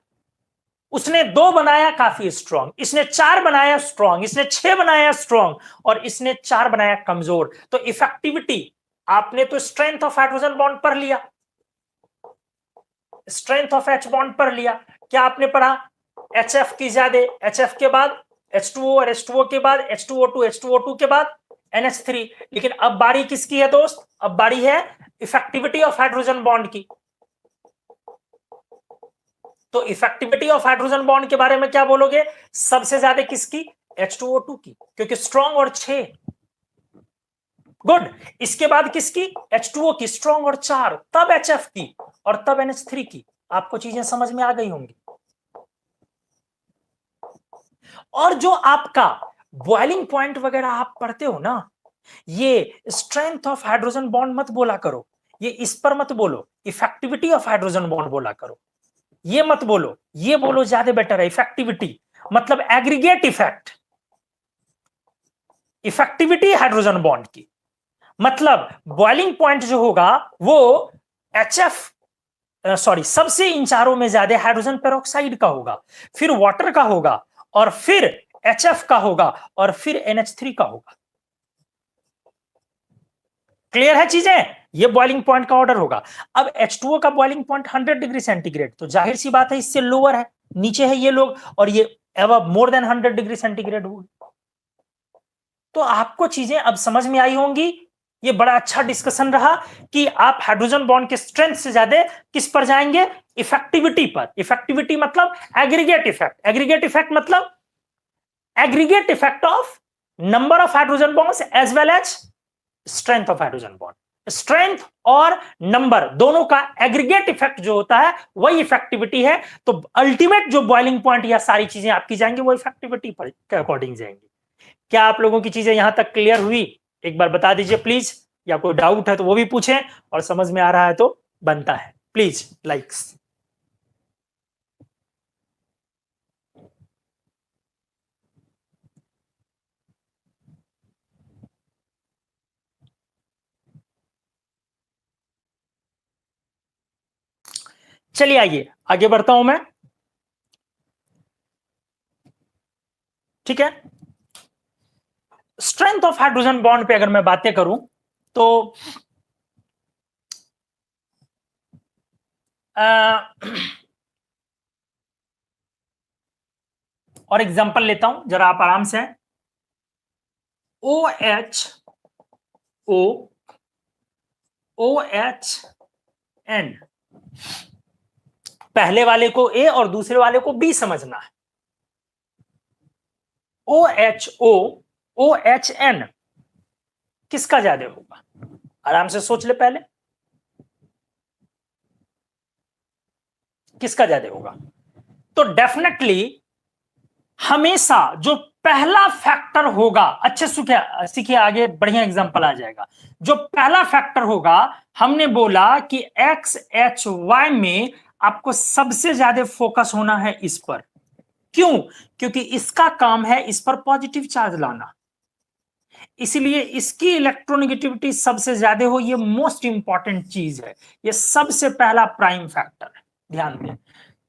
Speaker 1: उसने 2 बनाया काफी स्ट्रांग, इसने 4 बनाया स्ट्रांग, इसने 6 बनाया स्ट्रांग, और इसने 4 बनाया कमजोर। तो इफेक्टिविटी, आपने तो स्ट्रेंथ ऑफ हाइड्रोजन बॉन्ड पढ़ लिया, स्ट्रेंथ ऑफ H बॉन्ड पढ़ लिया। क्या आपने पढ़ा, HF की ज्यादा, HF के बाद H2O, और H2O के बाद H2O2, H2O2 के बाद NH3। लेकिन अब बारी किसकी है दोस्त, अब बारी है इफेक्टिविटी ऑफ हाइड्रोजन बॉन्ड की। तो इफेक्टिविटी ऑफ हाइड्रोजन बॉन्ड के बारे में क्या बोलोगे, सबसे ज्यादा किसकी, H2O2 की, क्योंकि स्ट्रॉन्ग और 6। गुड। इसके बाद किसकी, H2O की, स्ट्रॉन्ग और 4, तब HF की, और तब NH3 की। आपको चीजें समझ में आ गई होंगी। और जो आपका बॉइलिंग पॉइंट वगैरह आप पढ़ते हो ना, ये स्ट्रेंथ ऑफ हाइड्रोजन बॉन्ड मत बोला करो, ये इस पर मत बोलो, इफेक्टिविटी ऑफ हाइड्रोजन बॉन्ड बोला करो। ये मत बोलो, ये बोलो ज्यादा बेटर है। इफेक्टिविटी मतलब aggregate effect, effectivity hydrogen bond की, मतलब बॉइलिंग पॉइंट जो होगा वो सबसे इन चारों में ज्यादा हाइड्रोजन पेरोक्साइड का होगा, फिर वाटर का होगा, और फिर HF का होगा, और फिर NH3 का होगा। क्लियर है चीजें? ये बॉइलिंग पॉइंट का ऑर्डर होगा। अब H2O का बॉइलिंग पॉइंट 100 डिग्री सेंटीग्रेड, तो जाहिर सी बात है इससे लोअर है, नीचे है ये लोग, और ये अब मोर देन 100 डिग्री सेंटीग्रेड होगी। तो आपको चीजें अब समझ में आई होंगी। ये बड़ा अच्छा डिस्कशन रहा कि आप हाइड्रोजन बॉन्ड के स्ट्रेंथ से ज्यादा किस पर जाएंगे, इफेक्टिविटी पर। इफेक्टिविटी मतलब एग्रीगेट इफेक्ट, एग्रीगेट इफेक्ट मतलब aggregate effect of number of hydrogen bonds as well as strength of hydrogen bond. Strength और नंबर दोनों का एग्रीगेट इफेक्ट जो होता है वही इफेक्टिविटी है। तो अल्टीमेट जो बॉइलिंग पॉइंट या सारी चीजें आपकी जाएंगी वो इफेक्टिविटी पर के अकॉर्डिंग जाएंगी। क्या आप लोगों की चीजें यहां तक क्लियर हुई? एक बार बता दीजिए प्लीज, या कोई डाउट है तो वो भी पूछें, और समझ में आ रहा है तो बनता है प्लीज लाइक्स। चलिए आइए आगे बढ़ता हूं मैं, ठीक है। स्ट्रेंथ ऑफ हाइड्रोजन बॉन्ड पे अगर मैं बातें करूं तो और एग्जांपल लेता हूं जरा, आप आराम से। OH, OHN, पहले वाले को A और दूसरे वाले को B समझना है। OHO, OHN किसका ज्यादा होगा? आराम से सोच ले पहले, किसका ज्यादा होगा? तो डेफिनेटली हमेशा जो पहला फैक्टर होगा, अच्छे सीखिए आगे बढ़िया एग्जांपल आ जाएगा। जो पहला फैक्टर होगा, हमने बोला कि XHY में आपको सबसे ज्यादा फोकस होना है इस पर। क्यों? क्योंकि इसका काम है इस पर पॉजिटिव चार्ज लाना। इसलिए इसकी इलेक्ट्रोनेगेटिविटी सबसे ज्यादा हो, ये मोस्ट इंपॉर्टेंट चीज है, ये सबसे पहला प्राइम फैक्टर है, ध्यान दें।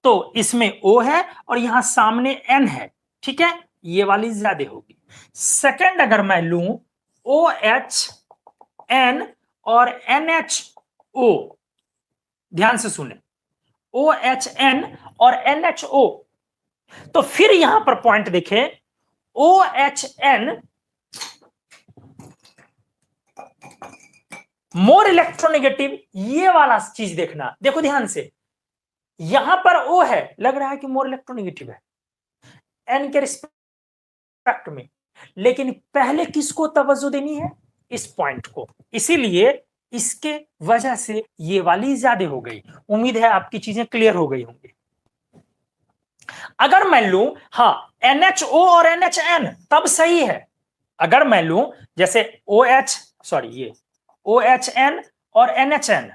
Speaker 1: तो इसमें O है और यहां सामने N है, ठीक है, ये वाली ज्यादा होगी। सेकंड अगर मैं लूं OH N और NHO, ध्यान से सुने, OHN और NHO, तो फिर यहां पर पॉइंट देखें, OHN मोर इलेक्ट्रोनेगेटिव, ये वाला चीज देखना, देखो ध्यान से, यहां पर O है, लग रहा है कि मोर इलेक्ट्रोनेगेटिव है N के रिस्पेक्ट में, लेकिन पहले किसको तवज्जो देनी है, इस पॉइंट को, इसीलिए इसके वजह से ये वाली ज्यादा हो गई। उम्मीद है आपकी चीजें क्लियर हो गई होंगी। अगर मैं लूं, हाँ, NHO और NHN तब सही है, अगर मैं लूं जैसे ये OHN और NHN,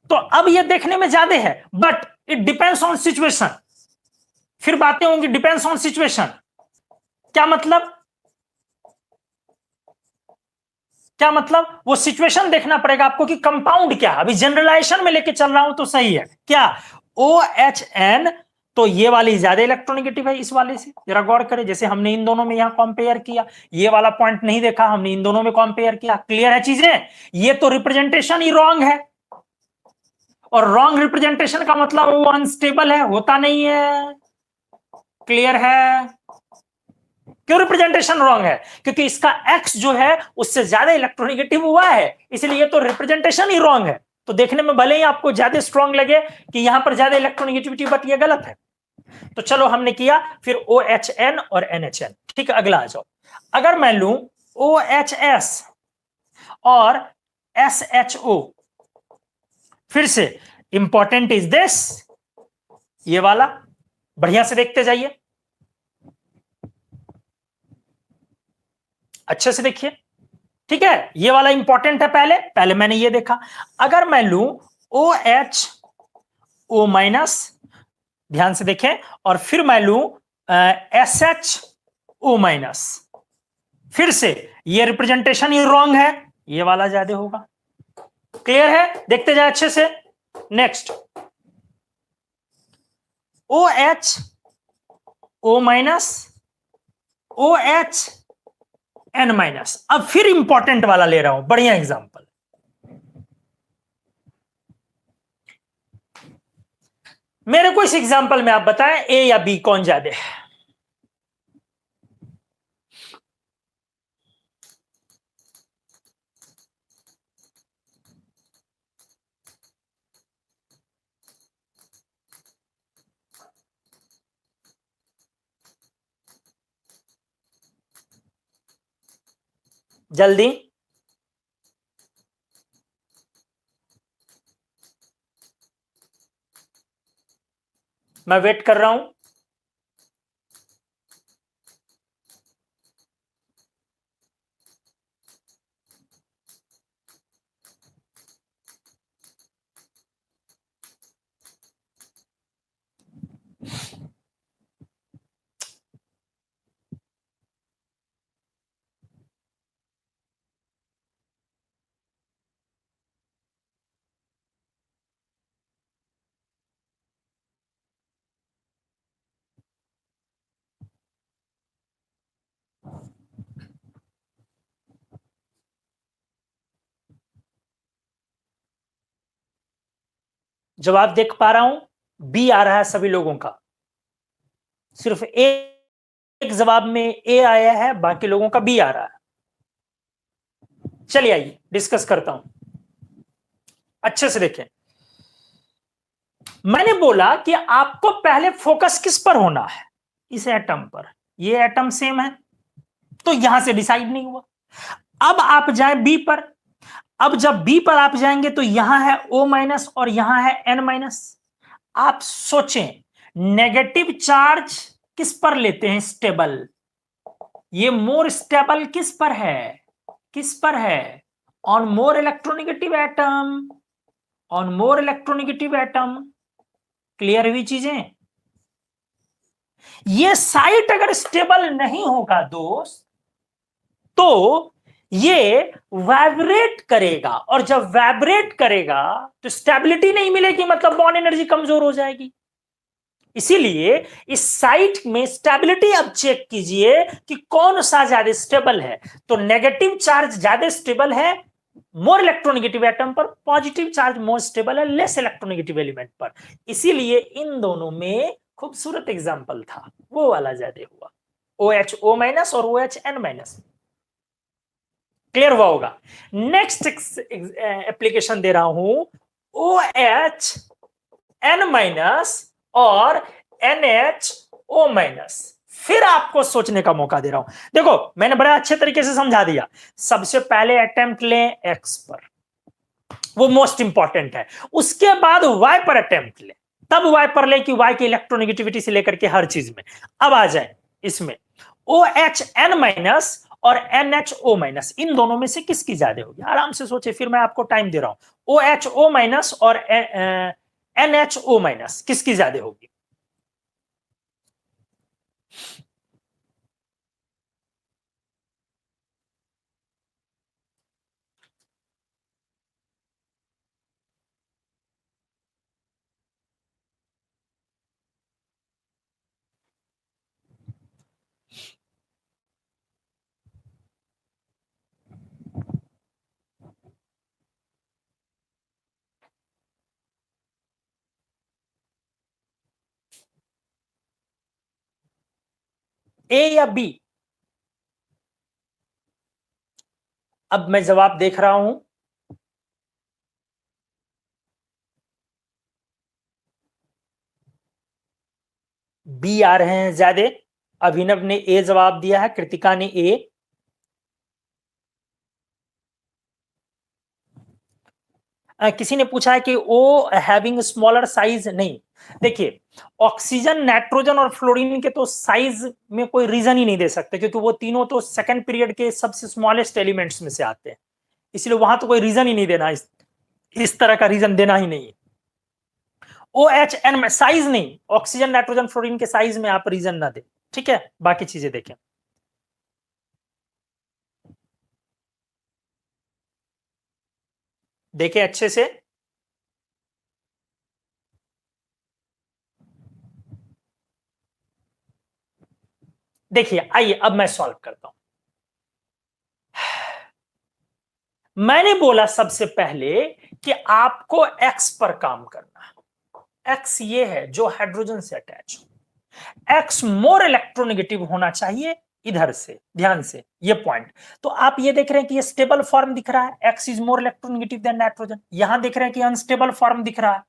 Speaker 1: तो अब ये देखने में ज्यादा है, but it depends on situation, फिर बातें होंगी डिपेंड्स ऑन सिचुएशन। क्या मतलब, वो सिचुएशन देखना पड़ेगा आपको कि कंपाउंड क्या, अभी जनरलाइजेशन में लेके चल रहा हूं तो सही है क्या, OHN तो ये वाली ज्यादा इलेक्ट्रोनेगेटिव है इस वाले से, जरा गौर करें, जैसे हमने इन दोनों में यहां कंपेयर किया, ये वाला पॉइंट नहीं देखा, हमने इन दोनों में कंपेयर किया, क्लियर है चीजें, ये तो रिप्रेजेंटेशन ही रॉन्ग है, और रॉन्ग रिप्रेजेंटेशन का मतलब वो अनस्टेबल है, होता नहीं है, क्लियर है, क्यों रिप्रेजेंटेशन रॉन्ग है, क्योंकि इसका एक्स जो है उससे ज्यादा इलेक्ट्रोनेगेटिव हुआ है, इसलिए ये तो रिप्रेजेंटेशन ही रॉन्ग है। तो देखने में भले ही आपको ज्यादा स्ट्रॉन्ग लगे कि यहां पर ज्यादा इलेक्ट्रोनेगेटिविटी, बट ये गलत है। तो चलो हमने किया, फिर OHN और NHN, ठीक है, अगला आ जाओ। अगर मैं लूं OHS और SHO, फिर से इंपॉर्टेंट इज दिस, ये वाला बढ़िया से देखते जाइए, अच्छे से देखिए, ठीक है, ये वाला इंपॉर्टेंट है, पहले मैंने ये देखा। अगर मैं लूं OHO माइनस, ध्यान से देखें, और फिर मैं लूं SHO माइनस, फिर से ये रिप्रेजेंटेशन ही रॉन्ग है, ये वाला ज्यादा होगा, क्लियर है, देखते जाए अच्छे से। Next OHO minus OHN minus, अब फिर इंपॉर्टेंट वाला ले रहा हूं, बढ़िया एग्जांपल, मेरे को इस एग्जांपल में आप बताएं A या B कौन ज्यादा है। जल्दी, मैं वेट कर रहा हूं। जवाब देख पा रहा हूं, बी आ रहा है सभी लोगों का, सिर्फ एक जवाब में ए आया है, बाकी लोगों का बी आ रहा है। चलिए आइए डिस्कस करता हूं, अच्छे से देखें। मैंने बोला कि आपको पहले फोकस किस पर होना है, इस एटम पर, ये एटम सेम है, तो यहां से डिसाइड नहीं हुआ। अब आप जाएं बी पर, अब जब बी पर आप जाएंगे तो यहां है O माइनस और यहां है N माइनस। आप सोचें नेगेटिव चार्ज किस पर लेते हैं, स्टेबल, ये मोर स्टेबल किस पर है, on more electronegative atom, on more electronegative atom, clear हुई चीजें। ये साइट अगर स्टेबल नहीं होगा दोस्त, तो ये वाइब्रेट करेगा, और जब वाइब्रेट करेगा तो स्टेबिलिटी नहीं मिलेगी, मतलब बॉन्ड एनर्जी कमजोर हो जाएगी। इसीलिए इस साइट में स्टेबिलिटी अब चेक कीजिए कि कौन सा ज्यादा स्टेबल है। तो नेगेटिव चार्ज ज्यादा स्टेबल है मोर इलेक्ट्रोनेगेटिव एटम पर, पॉजिटिव चार्ज मोर स्टेबल है लेस इलेक्ट्रोनेगेटिव एलिमेंट पर। इसीलिए इन दोनों में खूबसूरत एग्जांपल था, वो वाला ज्यादा हुआ, OH O माइनस और OH N माइनस। क्लियर हुआ होगा। नेक्स्ट एप्लीकेशन दे रहा हूं, OH N माइनस और NH O माइनस। फिर आपको सोचने का मौका दे रहा हूं। देखो मैंने बड़ा अच्छे तरीके से समझा दिया। सबसे पहले अटेम्प्ट लें X पर, वो मोस्ट इंपॉर्टेंट है। उसके बाद Y पर अटेम्प्ट लें, तब Y पर लें कि Y की इलेक्ट्रोनेगेटिविटी से लेकर के हर चीज में। अब आ जाए इसमें, OH N माइनस और NH O माइनस, इन दोनों में से किसकी ज्यादा होगी? आराम से सोचे, फिर मैं आपको टाइम दे रहा हूं। OH O माइनस और NH O माइनस किसकी ज्यादा होगी? A या B? अब मैं जवाब देख रहा हूं। बी आ रहे हैं ज्यादा। अभिनव ने ए जवाब दिया है, कृतिका ने ए। किसी ने पूछा है कि ओ हैविंग स्मॉलर साइज, नहीं। देखिए, ऑक्सीजन, नाइट्रोजन और फ्लोरीन के तो साइज में कोई रीजन ही नहीं दे सकते, क्योंकि वो तीनों तो सेकंड पीरियड के सबसे स्मॉलेस्ट एलिमेंट्स में से आते हैं। इसलिए वहां तो कोई रीजन ही नहीं देना, इस तरह का रीजन देना ही नहीं है। OH N में साइज नहीं, ऑक्सीजन, नाइट्रोजन, फ्लोरीन के साइज में आप रीजन ना दे। ठीक है, बाकी चीजें देखें। देखें अच्छे से। देखिए आइए अब मैं सॉल्व करता हूं। मैंने बोला सबसे पहले कि आपको एक्स पर काम करना। एक्स ये है जो हाइड्रोजन से अटैच हो। एक्स मोर इलेक्ट्रोनेगेटिव होना चाहिए इधर से, ध्यान से ये पॉइंट। तो आप ये देख रहे हैं कि ये स्टेबल फॉर्म दिख रहा है, x is more electronegative than nitrogen. यहां देख रहे हैं कि अनस्टेबल फॉर्म दिख रहा है।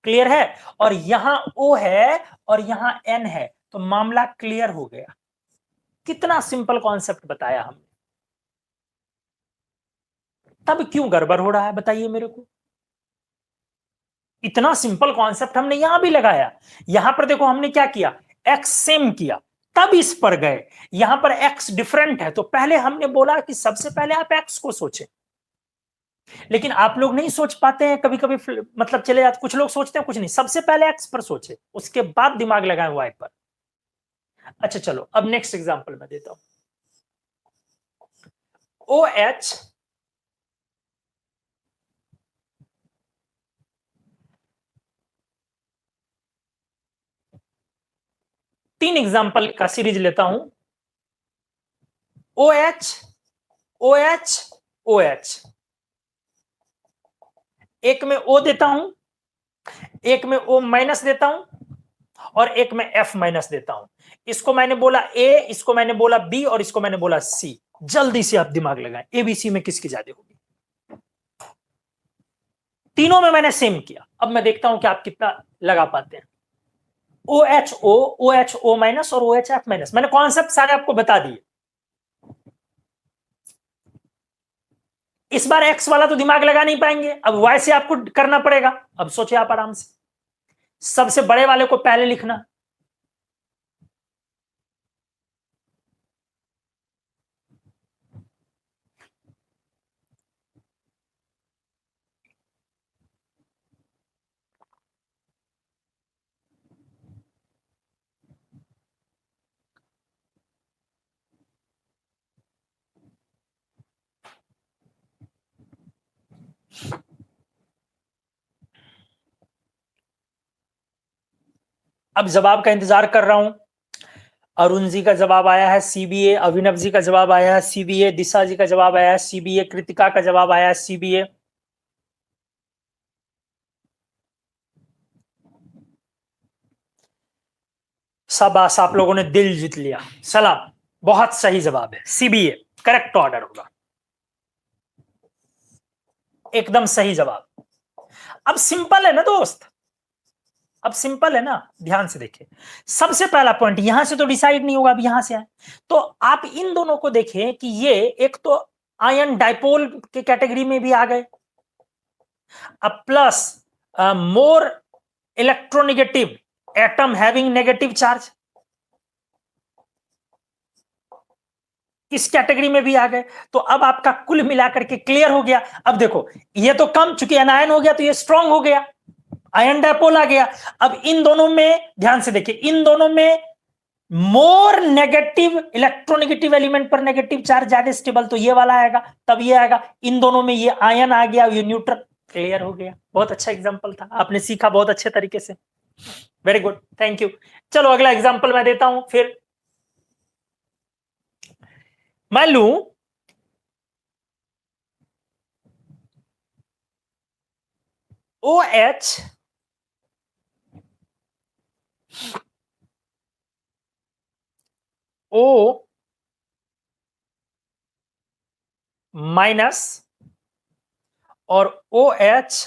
Speaker 1: क्लियर है? और यहां O है और यहां N है, तो मामला क्लियर हो गया। कितना सिंपल कॉन्सेप्ट बताया हमने। तब क्यों गड़बड़ हो रहा है बताइए मेरे को। इतना सिंपल कॉन्सेप्ट हमने यहां भी लगाया। यहां पर देखो हमने क्या किया, एक्स सेम किया, तब इस पर गए। यहां पर एक्स डिफरेंट है, तो पहले हमने बोला कि सबसे पहले आप एक्स को सोचें। लेकिन आप लोग नहीं सोच पाते हैं, कभी कभी मतलब चले जाते, कुछ लोग सोचते हैं, कुछ नहीं। सबसे पहले एक्स पर सोचे, उसके बाद दिमाग लगाएं वाई पर। अच्छा चलो अब नेक्स्ट एग्जांपल मैं देता हूं। ओ एच तीन एग्जांपल का सीरीज लेता हूं। O H, O H, O H. एक में O देता हूं, एक में O माइनस देता हूं, और एक में F माइनस देता हूं। इसको मैंने बोला A, इसको मैंने बोला B, और इसको मैंने बोला C। जल्दी से आप दिमाग लगाएं, ABC में किसकी ज्यादा होगी। तीनों में मैंने सेम किया। अब मैं देखता हूं कि आप कितना लगा पाते हैं। OHO, OHO माइनस और OHF माइनस, मैंने कॉन्सेप्ट सारे आपको बता दिए। इस बार X वाला तो दिमाग लगा नहीं पाएंगे, अब Y से आपको करना पड़ेगा। अब सोचिए आप आराम से, सबसे बड़े वाले को पहले लिखना। अब जवाब का इंतजार कर रहा हूं। अरुण जी का जवाब आया है सीबीए, अभिनव जी का जवाब आया है सीबीए, दिशा जी का जवाब आया है सीबीए, कृतिका का जवाब आया है सीबीए। शाबाश, आप लोगों ने दिल जीत लिया, सलाम। बहुत सही जवाब है सीबीए, करेक्ट ऑर्डर होगा, एकदम सही जवाब। अब सिंपल है ना दोस्त, अब सिंपल है ना, ध्यान से देखिए। सबसे पहला पॉइंट यहां से तो डिसाइड नहीं होगा, अब यहां से आए तो आप इन दोनों को देखें कि ये एक तो आयन डाइपोल के कैटेगरी में भी आ गए, अब plus more electronegative atom having negative charge, इस कैटेगरी में भी आ गए। तो अब आपका कुल मिलाकर के क्लियर हो गया। अब देखो ये तो कम, चूंकि एनायन हो गया तो ये स्ट्रांग हो गया, आयन डायपोल आ गया। अब इन दोनों में ध्यान से देखिए, इन दोनों में मोर नेगेटिव इलेक्ट्रोनेगेटिव एलिमेंट पर नेगेटिव चार्ज ज्यादा स्टेबल, तो ये वाला आएगा, तब ये आएगा। इन दोनों में ये आयन आ गया, ये न्यूट्रल, क्लियर हो गया। बहुत अच्छा एग्जांपल था, आपने सीखा बहुत अच्छे तरीके से, वेरी गुड, थैंक यू। चलो अगला एग्जांपल मैं देता हूं फिर। मान लू OH O माइनस और OH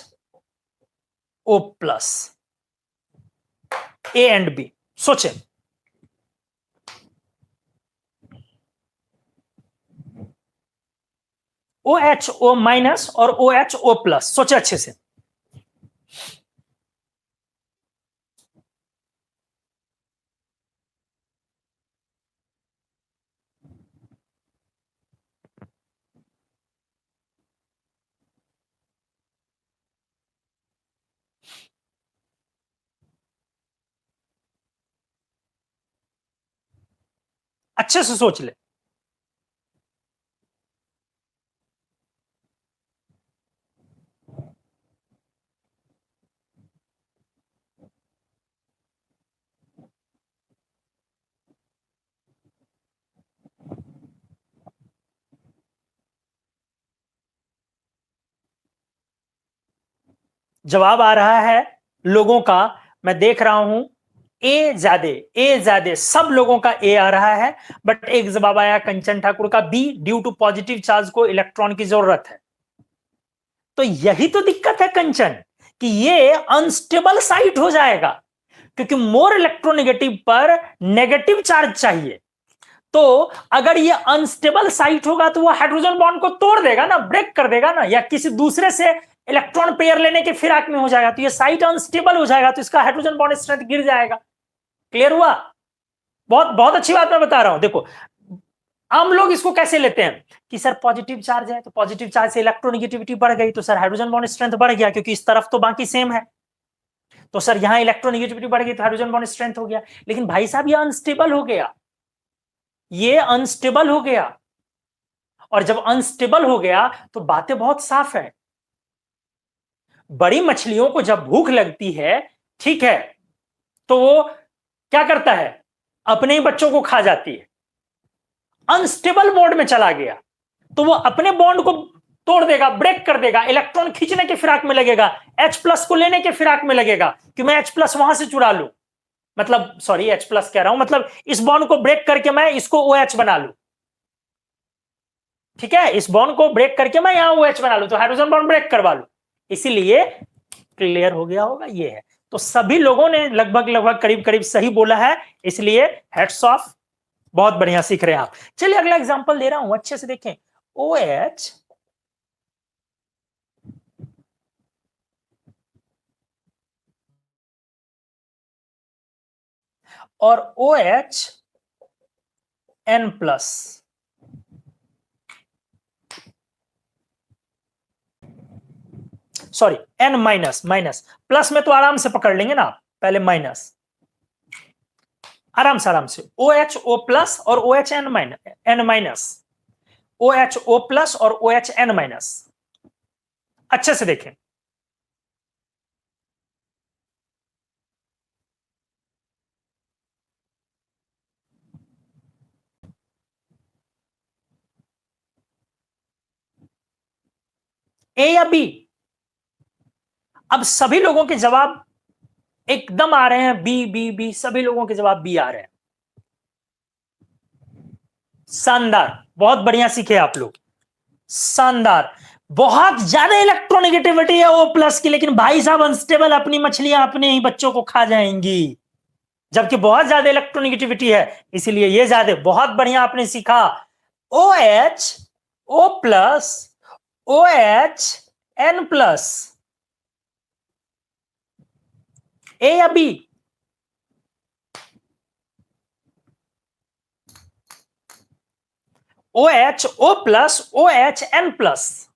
Speaker 1: O plus, A and B. सोचे OH O माइनस और OH O प्लस, सोचे अच्छे से। अच्छे से सोच ले। जवाब आ रहा है लोगों का, मैं देख रहा हूं, ए ज्यादा सब लोगों का ए आ रहा है, बट एक जवाब आया कंचन ठाकुर का B, due to positive charge को इलेक्ट्रॉन की जरूरत है। तो यही तो दिक्कत है कंचन, कि ये अनस्टेबल साइट हो जाएगा, क्योंकि मोर इलेक्ट्रोनेगेटिव पर नेगेटिव चार्ज चाहिए। तो अगर ये अनस्टेबल साइट होगा तो वो हाइड्रोजन बॉन्ड को तोड़ देगा ना, ब्रेक कर देगा ना, या किसी दूसरे से इलेक्ट्रॉन पेयर लेने के फिराक में हो जाएगा, तो ये साइट अनस्टेबल हो जाएगा, तो इसका हाइड्रोजन बॉन्ड स्ट्रेंथ गिर जाएगा। क्लियर हुआ? बहुत बहुत अच्छी बात मैं बता रहा हूं। देखो हम लोग इसको कैसे लेते हैं कि सर पॉजिटिव चार्ज है तो पॉजिटिव चार्ज से इलेक्ट्रोनेगेटिविटी बढ़ गई, तो सर हाइड्रोजन बॉन्ड स्ट्रेंथ बढ़ गया, क्योंकि इस तरफ तो बाकी सेम है, तो सर यहां इलेक्ट्रोनेगेटिविटी बढ़ गई तो हाइड्रोजन बॉन्ड स्ट्रेंथ हो गया। लेकिन भाई साहब ये अनस्टेबल हो गया, ये अनस्टेबल हो गया, और जब अनस्टेबल हो गया तो बातें बहुत साफ है। बड़ी मछलियों को जब भूख लगती है, ठीक है, तो वो क्या करता है, अपने ही बच्चों को खा जाती है। अनस्टेबल मोड में चला गया तो वो अपने बॉन्ड को तोड़ देगा, ब्रेक कर देगा, इलेक्ट्रॉन खींचने के फिराक में लगेगा, H प्लस को लेने के फिराक में लगेगा कि मैं H प्लस वहां से चुरा लूं, मतलब सॉरी H प्लस कह रहा हूं, मतलब इस बॉन्ड को ब्रेक करके मैं इसको OH बना लूं। ठीक है, इस बॉन्ड को ब्रेक करके मैं यहां OH बना लूं, तो हाइड्रोजन बॉन्ड ब्रेक करवा लूं। इसीलिए क्लियर हो गया होगा, ये है। तो सभी लोगों ने लगभग लगभग करीब करीब सही बोला है, इसलिए हेड्स ऑफ, बहुत बढ़िया सीख रहे हैं आप। चलिए अगला एग्जांपल दे रहा हूं, अच्छे से देखें। OH और OH N plus, sorry N minus, minus plus में तो आराम से पकड़ लेंगे ना, पहले माइनस, आराम से OH O प्लस और OH N minus, N minus, OH O plus और OH N माइनस। अच्छे से देखें, ए या बी? अब सभी लोगों के जवाब एकदम आ रहे हैं बी बी बी, सभी लोगों के जवाब बी आ रहे हैं। शानदार, बहुत बढ़िया सीखे आप लोग, शानदार। बहुत ज्यादा इलेक्ट्रोनेगेटिविटी है ओ प्लस की, लेकिन भाई साहब अनस्टेबल अपनी मछलियां अपने ही बच्चों को खा जाएंगी, जबकि बहुत ज्यादा इलेक्ट्रोनेगेटिविटी है, इसीलिए ये ज्यादा। बहुत बढ़िया आपने सीखा। O H O plus O H N plus, A या B? O H O plus O H N plus.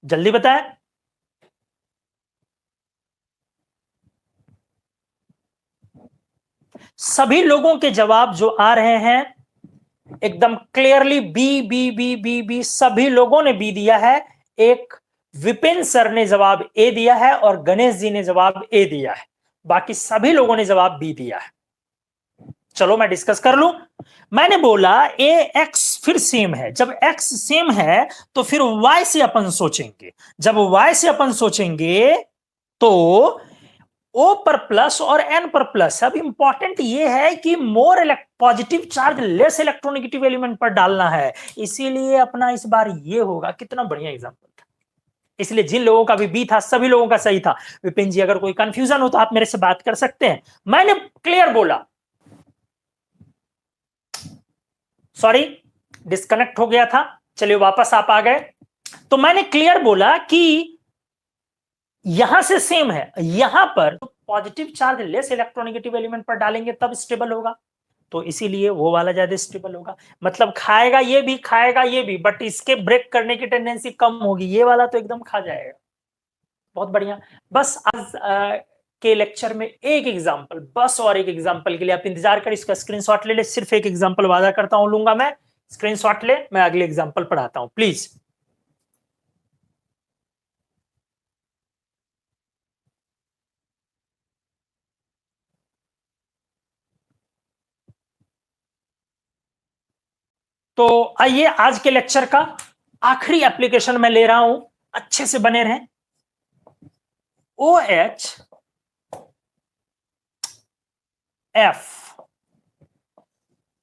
Speaker 1: जल्दी बताएं। सभी लोगों के जवाब जो आ रहे हैं एकदम clearly B B B B B, सभी लोगों ने बी दिया है। एक विपिन सर ने जवाब ए दिया है और गणेश जी ने जवाब ए दिया है, बाकी सभी लोगों ने जवाब बी दिया है। चलो मैं डिस्कस कर लूं। मैंने बोला ए एक्स फिर सेम है, जब एक्स सेम है तो फिर वाई से अपन सोचेंगे। जब वाई से अपन सोचेंगे तो ओ पर प्लस और एन पर प्लस। अब इंपॉर्टेंट ये है कि more positive charge less electronegative element पर डालना है, इसीलिए अपना इस बार ये होगा। कितना बढ़िया एग्जांपल था। इसलिए जिन लोगों का भी बी था सभी लोगों का सही था। विपिन जी अगर कोई कंफ्यूजन हो तो आप मेरे से बात कर सकते हैं। मैंने क्लियर बोला, सॉरी डिस्कनेक्ट हो गया था, चलिए वापस आप आ गए। तो मैंने क्लियर बोला कि यहां से सेम है, यहां पर तो positive charge less electronegative element पर डालेंगे तब स्टेबल होगा, तो इसीलिए वो वाला ज्यादा स्टेबल होगा। मतलब खाएगा ये भी, बट इसके ब्रेक करने की टेंडेंसी कम होगी, ये वाला तो एकदम खा जाएगा। बहुत बढ़िया। बस आज के लेक्चर में एक एग्जांपल, बस और एक एग्जांपल के लिए आप इंतजार करें, इसका स्क्रीनशॉट ले ले। सिर्फ एक एग्जांपल वादा करता हूं लूंगा मैं, स्क्रीनशॉट ले, मैं अगले एग्जांपल पढ़ाता हूं प्लीज। तो आइए आज के लेक्चर का आखिरी एप्लीकेशन मैं ले रहा हूं, अच्छे से बने रहें। O H F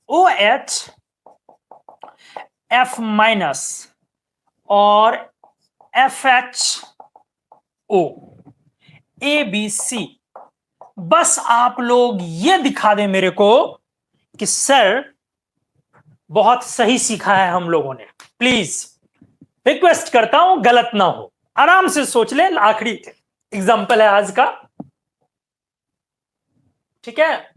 Speaker 1: O H F minus और F H O A B C. बस आप लोग ये दिखा दें मेरे को कि सर बहुत सही सीखा है हम लोगों ने। प्लीज रिक्वेस्ट करता हूं गलत ना हो, आराम से सोच ले, आखिरी एग्जांपल है आज का, ठीक है।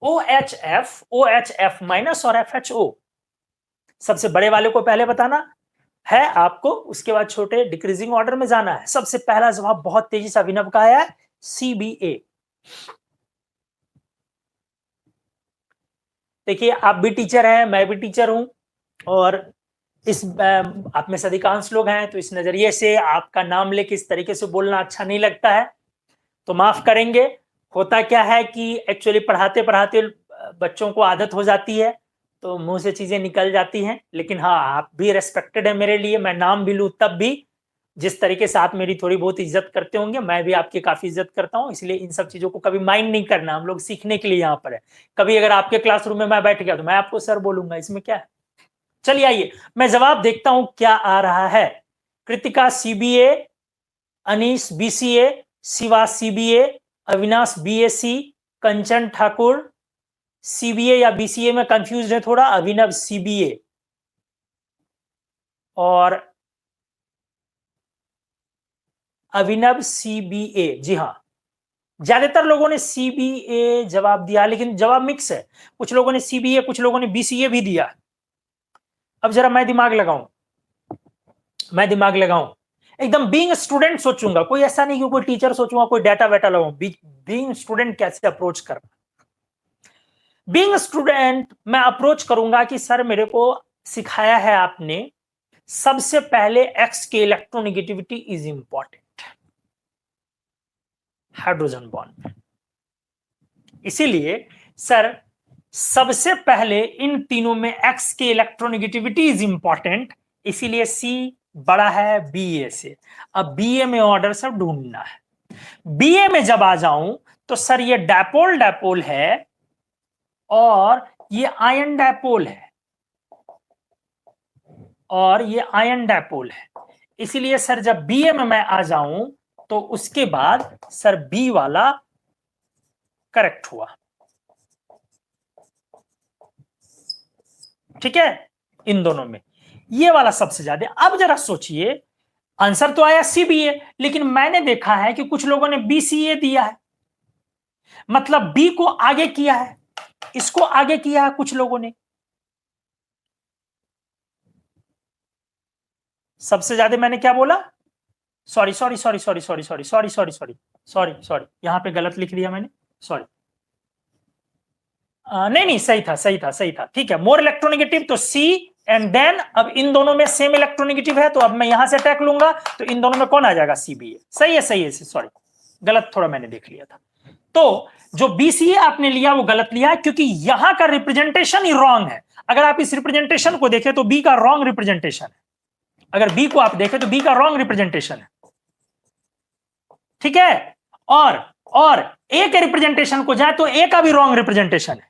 Speaker 1: ओ एच एफ माइनस और एफ एच ओ, सबसे बड़े वाले को पहले बताना है आपको, उसके बाद छोटे डिक्रीजिंग ऑर्डर में जाना है। सबसे पहला जवाब बहुत तेजी से अभिनव का आया है, CBA। देखिए आप भी टीचर हैं, मैं भी टीचर हूं, और इस आप में से अधिकांश लोग हैं, तो इस नजरिए से आपका नाम लेके इस तरीके से बोलना अच्छा नहीं लगता है, तो माफ करेंगे। होता क्या है कि एक्चुअली पढ़ाते पढ़ाते बच्चों को आदत हो जाती है, तो मुंह से चीजें निकल जाती हैं। लेकिन हाँ, आप भी रेस्पेक्टेड है मेरे लिए, मैं नाम भी लूं तब भी, जिस तरीके से आप मेरी थोड़ी बहुत इज्जत करते होंगे, मैं भी आपकी काफी इज्जत करता हूं। इसलिए इन सब चीजों को कभी माइंड नहीं करना, हम लोग सीखने के लिए यहाँ पर है। कभी अगर आपके क्लासरूम में मैं बैठ गया तो मैं आपको सर बोलूंगा, इसमें क्या है। चलिए आइए मैं जवाब देखता हूं क्या आ रहा है। Kritika CBA, Anish BCA, Shiva CBA, Avinash BSc, कंचन ठाकुर CBA या BCA में कंफ्यूज है थोड़ा, अभिनव CBA, और अभिनव CBA। जी हाँ, ज्यादातर लोगों ने CBA जवाब दिया, लेकिन जवाब मिक्स है, कुछ लोगों ने CBA, कुछ लोगों ने BCA भी दिया। अब जरा मैं दिमाग लगाऊं, एकदम बीइंग स्टूडेंट सोचूंगा, कोई ऐसा नहीं कि कोई टीचर सोचूंगा, कोई डाटा वेटा लगाऊं। बीइंग स्टूडेंट कैसे अप्रोच करना, बीइंग स्टूडेंट मैं अप्रोच करूंगा कि सर मेरे को सिखाया है आपने, सबसे पहले एक्स की electronegativity is important, hydrogen bond. इसीलिए सर सबसे पहले इन तीनों में एक्स की इलेक्ट्रोनेगेटिविटी इज इंपॉर्टेंट, इसीलिए सी बड़ा है बीए से। अब बीए में ऑर्डर सब ढूंढना है। बीए में जब आ जाऊं तो सर ये डायपोल डायपोल है और ये आयन डायपोल है और ये आयन डायपोल है। इसीलिए सर जब बीए में मैं आ जाऊं तो उसके बाद सर बी वाला करेक्ट हुआ। ठीक है, इन दोनों में ये वाला सबसे ज्यादा। अब जरा सोचिए, आंसर तो आया सीबीए, लेकिन मैंने देखा है कि कुछ लोगों ने बीसीए दिया है, मतलब बी को आगे किया है, इसको आगे किया है कुछ लोगों ने। सबसे ज्यादा मैंने क्या बोला, sorry sorry sorry sorry sorry sorry sorry sorry sorry sorry sorry, यहां पे गलत लिख दिया मैंने, सॉरी। नहीं नहीं, सही था सही था सही था, ठीक है। मोर इलेक्ट्रोनेगेटिव तो सी एंड देन, अब इन दोनों में सेम इलेक्ट्रोनेगेटिव है तो अब मैं यहां से अटैक लूंगा तो इन दोनों में कौन आ जाएगा, सीबीए। सही है सही है, सॉरी गलत थोड़ा मैंने देख लिया था। तो जो बीसीए आपने लिया वो गलत लिया क्योंकि यहां का रिप्रेजेंटेशन ही रॉन्ग है। अगर आप इस रिप्रेजेंटेशन को देखें तो बी का रॉन्ग रिप्रेजेंटेशन है, अगर बी को आप देखें तो बी का रॉन्ग रिप्रेजेंटेशन है, ठीक है। और ए के रिप्रेजेंटेशन को जाए तो ए का भी रॉन्ग रिप्रेजेंटेशन है।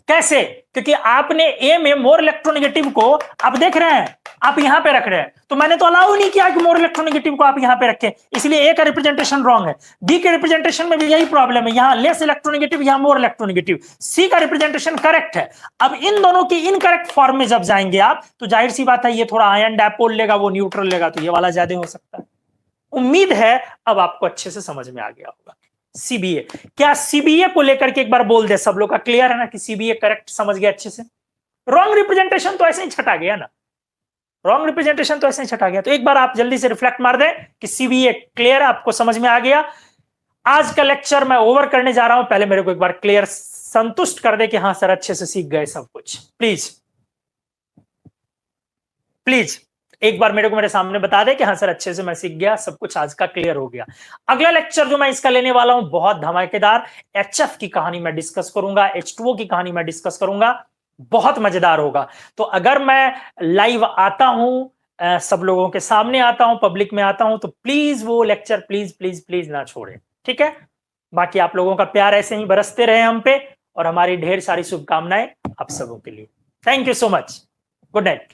Speaker 1: कैसे, क्योंकि आपने ए में मोर इलेक्ट्रोनेगेटिव को आप देख रहे हैं, आप यहां पे रख रहे हैं, तो मैंने तो अलाउ नहीं किया कि मोर इलेक्ट्रोनेगेटिव को आप यहां पे रखें, इसलिए ए का रिप्रेजेंटेशन रॉन्ग है। बी के रिप्रेजेंटेशन में भी यही प्रॉब्लम है, यहां लेस इलेक्ट्रोनेगेटिव, यहां मोर इलेक्ट्रोनेगेटिव। सी का रिप्रेजेंटेशन करेक्ट है। अब इन दोनों की इनकरेक्ट फॉर्म में जब जाएंगे आप तो जाहिर सी बात है ये थोड़ा आयन डायपोल लेगा, वो न्यूट्रल लेगा, तो ये वाला ज्यादा हो सकता है। उम्मीद है अब आपको अच्छे से समझ में आ गया होगा। सीबीए, क्या सीबीए को लेकर के एक बार बोल दे, सब लोग का क्लियर है ना कि सीबीए करेक्ट समझ गया अच्छे से। रॉन्ग रिप्रेजेंटेशन तो ऐसे ही छटा गया ना, रॉन्ग रिप्रेजेंटेशन तो ऐसे ही छटा गया। तो एक बार आप जल्दी से रिफ्लेक्ट मार दें कि सीबीए क्लियर, आपको समझ में आ गया। आज का लेक्चर मैं ओवर करने जा रहा हूं, पहले मेरे को एक बार क्लियर संतुष्ट कर दे कि हाँ सर अच्छे से सीख गए सब कुछ। प्लीज प्लीज एक बार मेरे को मेरे सामने बता दे कि हाँ सर अच्छे से मैं सीख गया, सब कुछ आज का क्लियर हो गया। अगला लेक्चर जो मैं इसका लेने वाला हूं बहुत धमाकेदार, एचएफ की कहानी मैं डिस्कस करूंगा, H2O की कहानी मैं डिस्कस करूंगा, बहुत मजेदार होगा। तो अगर मैं लाइव आता हूं, सब लोगों के सामने आता हूं, पब्लिक में आता हूं, तो प्लीज वो लेक्चर प्लीज प्लीज प्लीज ना छोड़े, ठीक है। बाकी आप लोगों का प्यार ऐसे ही बरसते रहे हम पे, और हमारी ढेर सारी शुभकामनाएं आप सबों के लिए। Thank you so much, good night.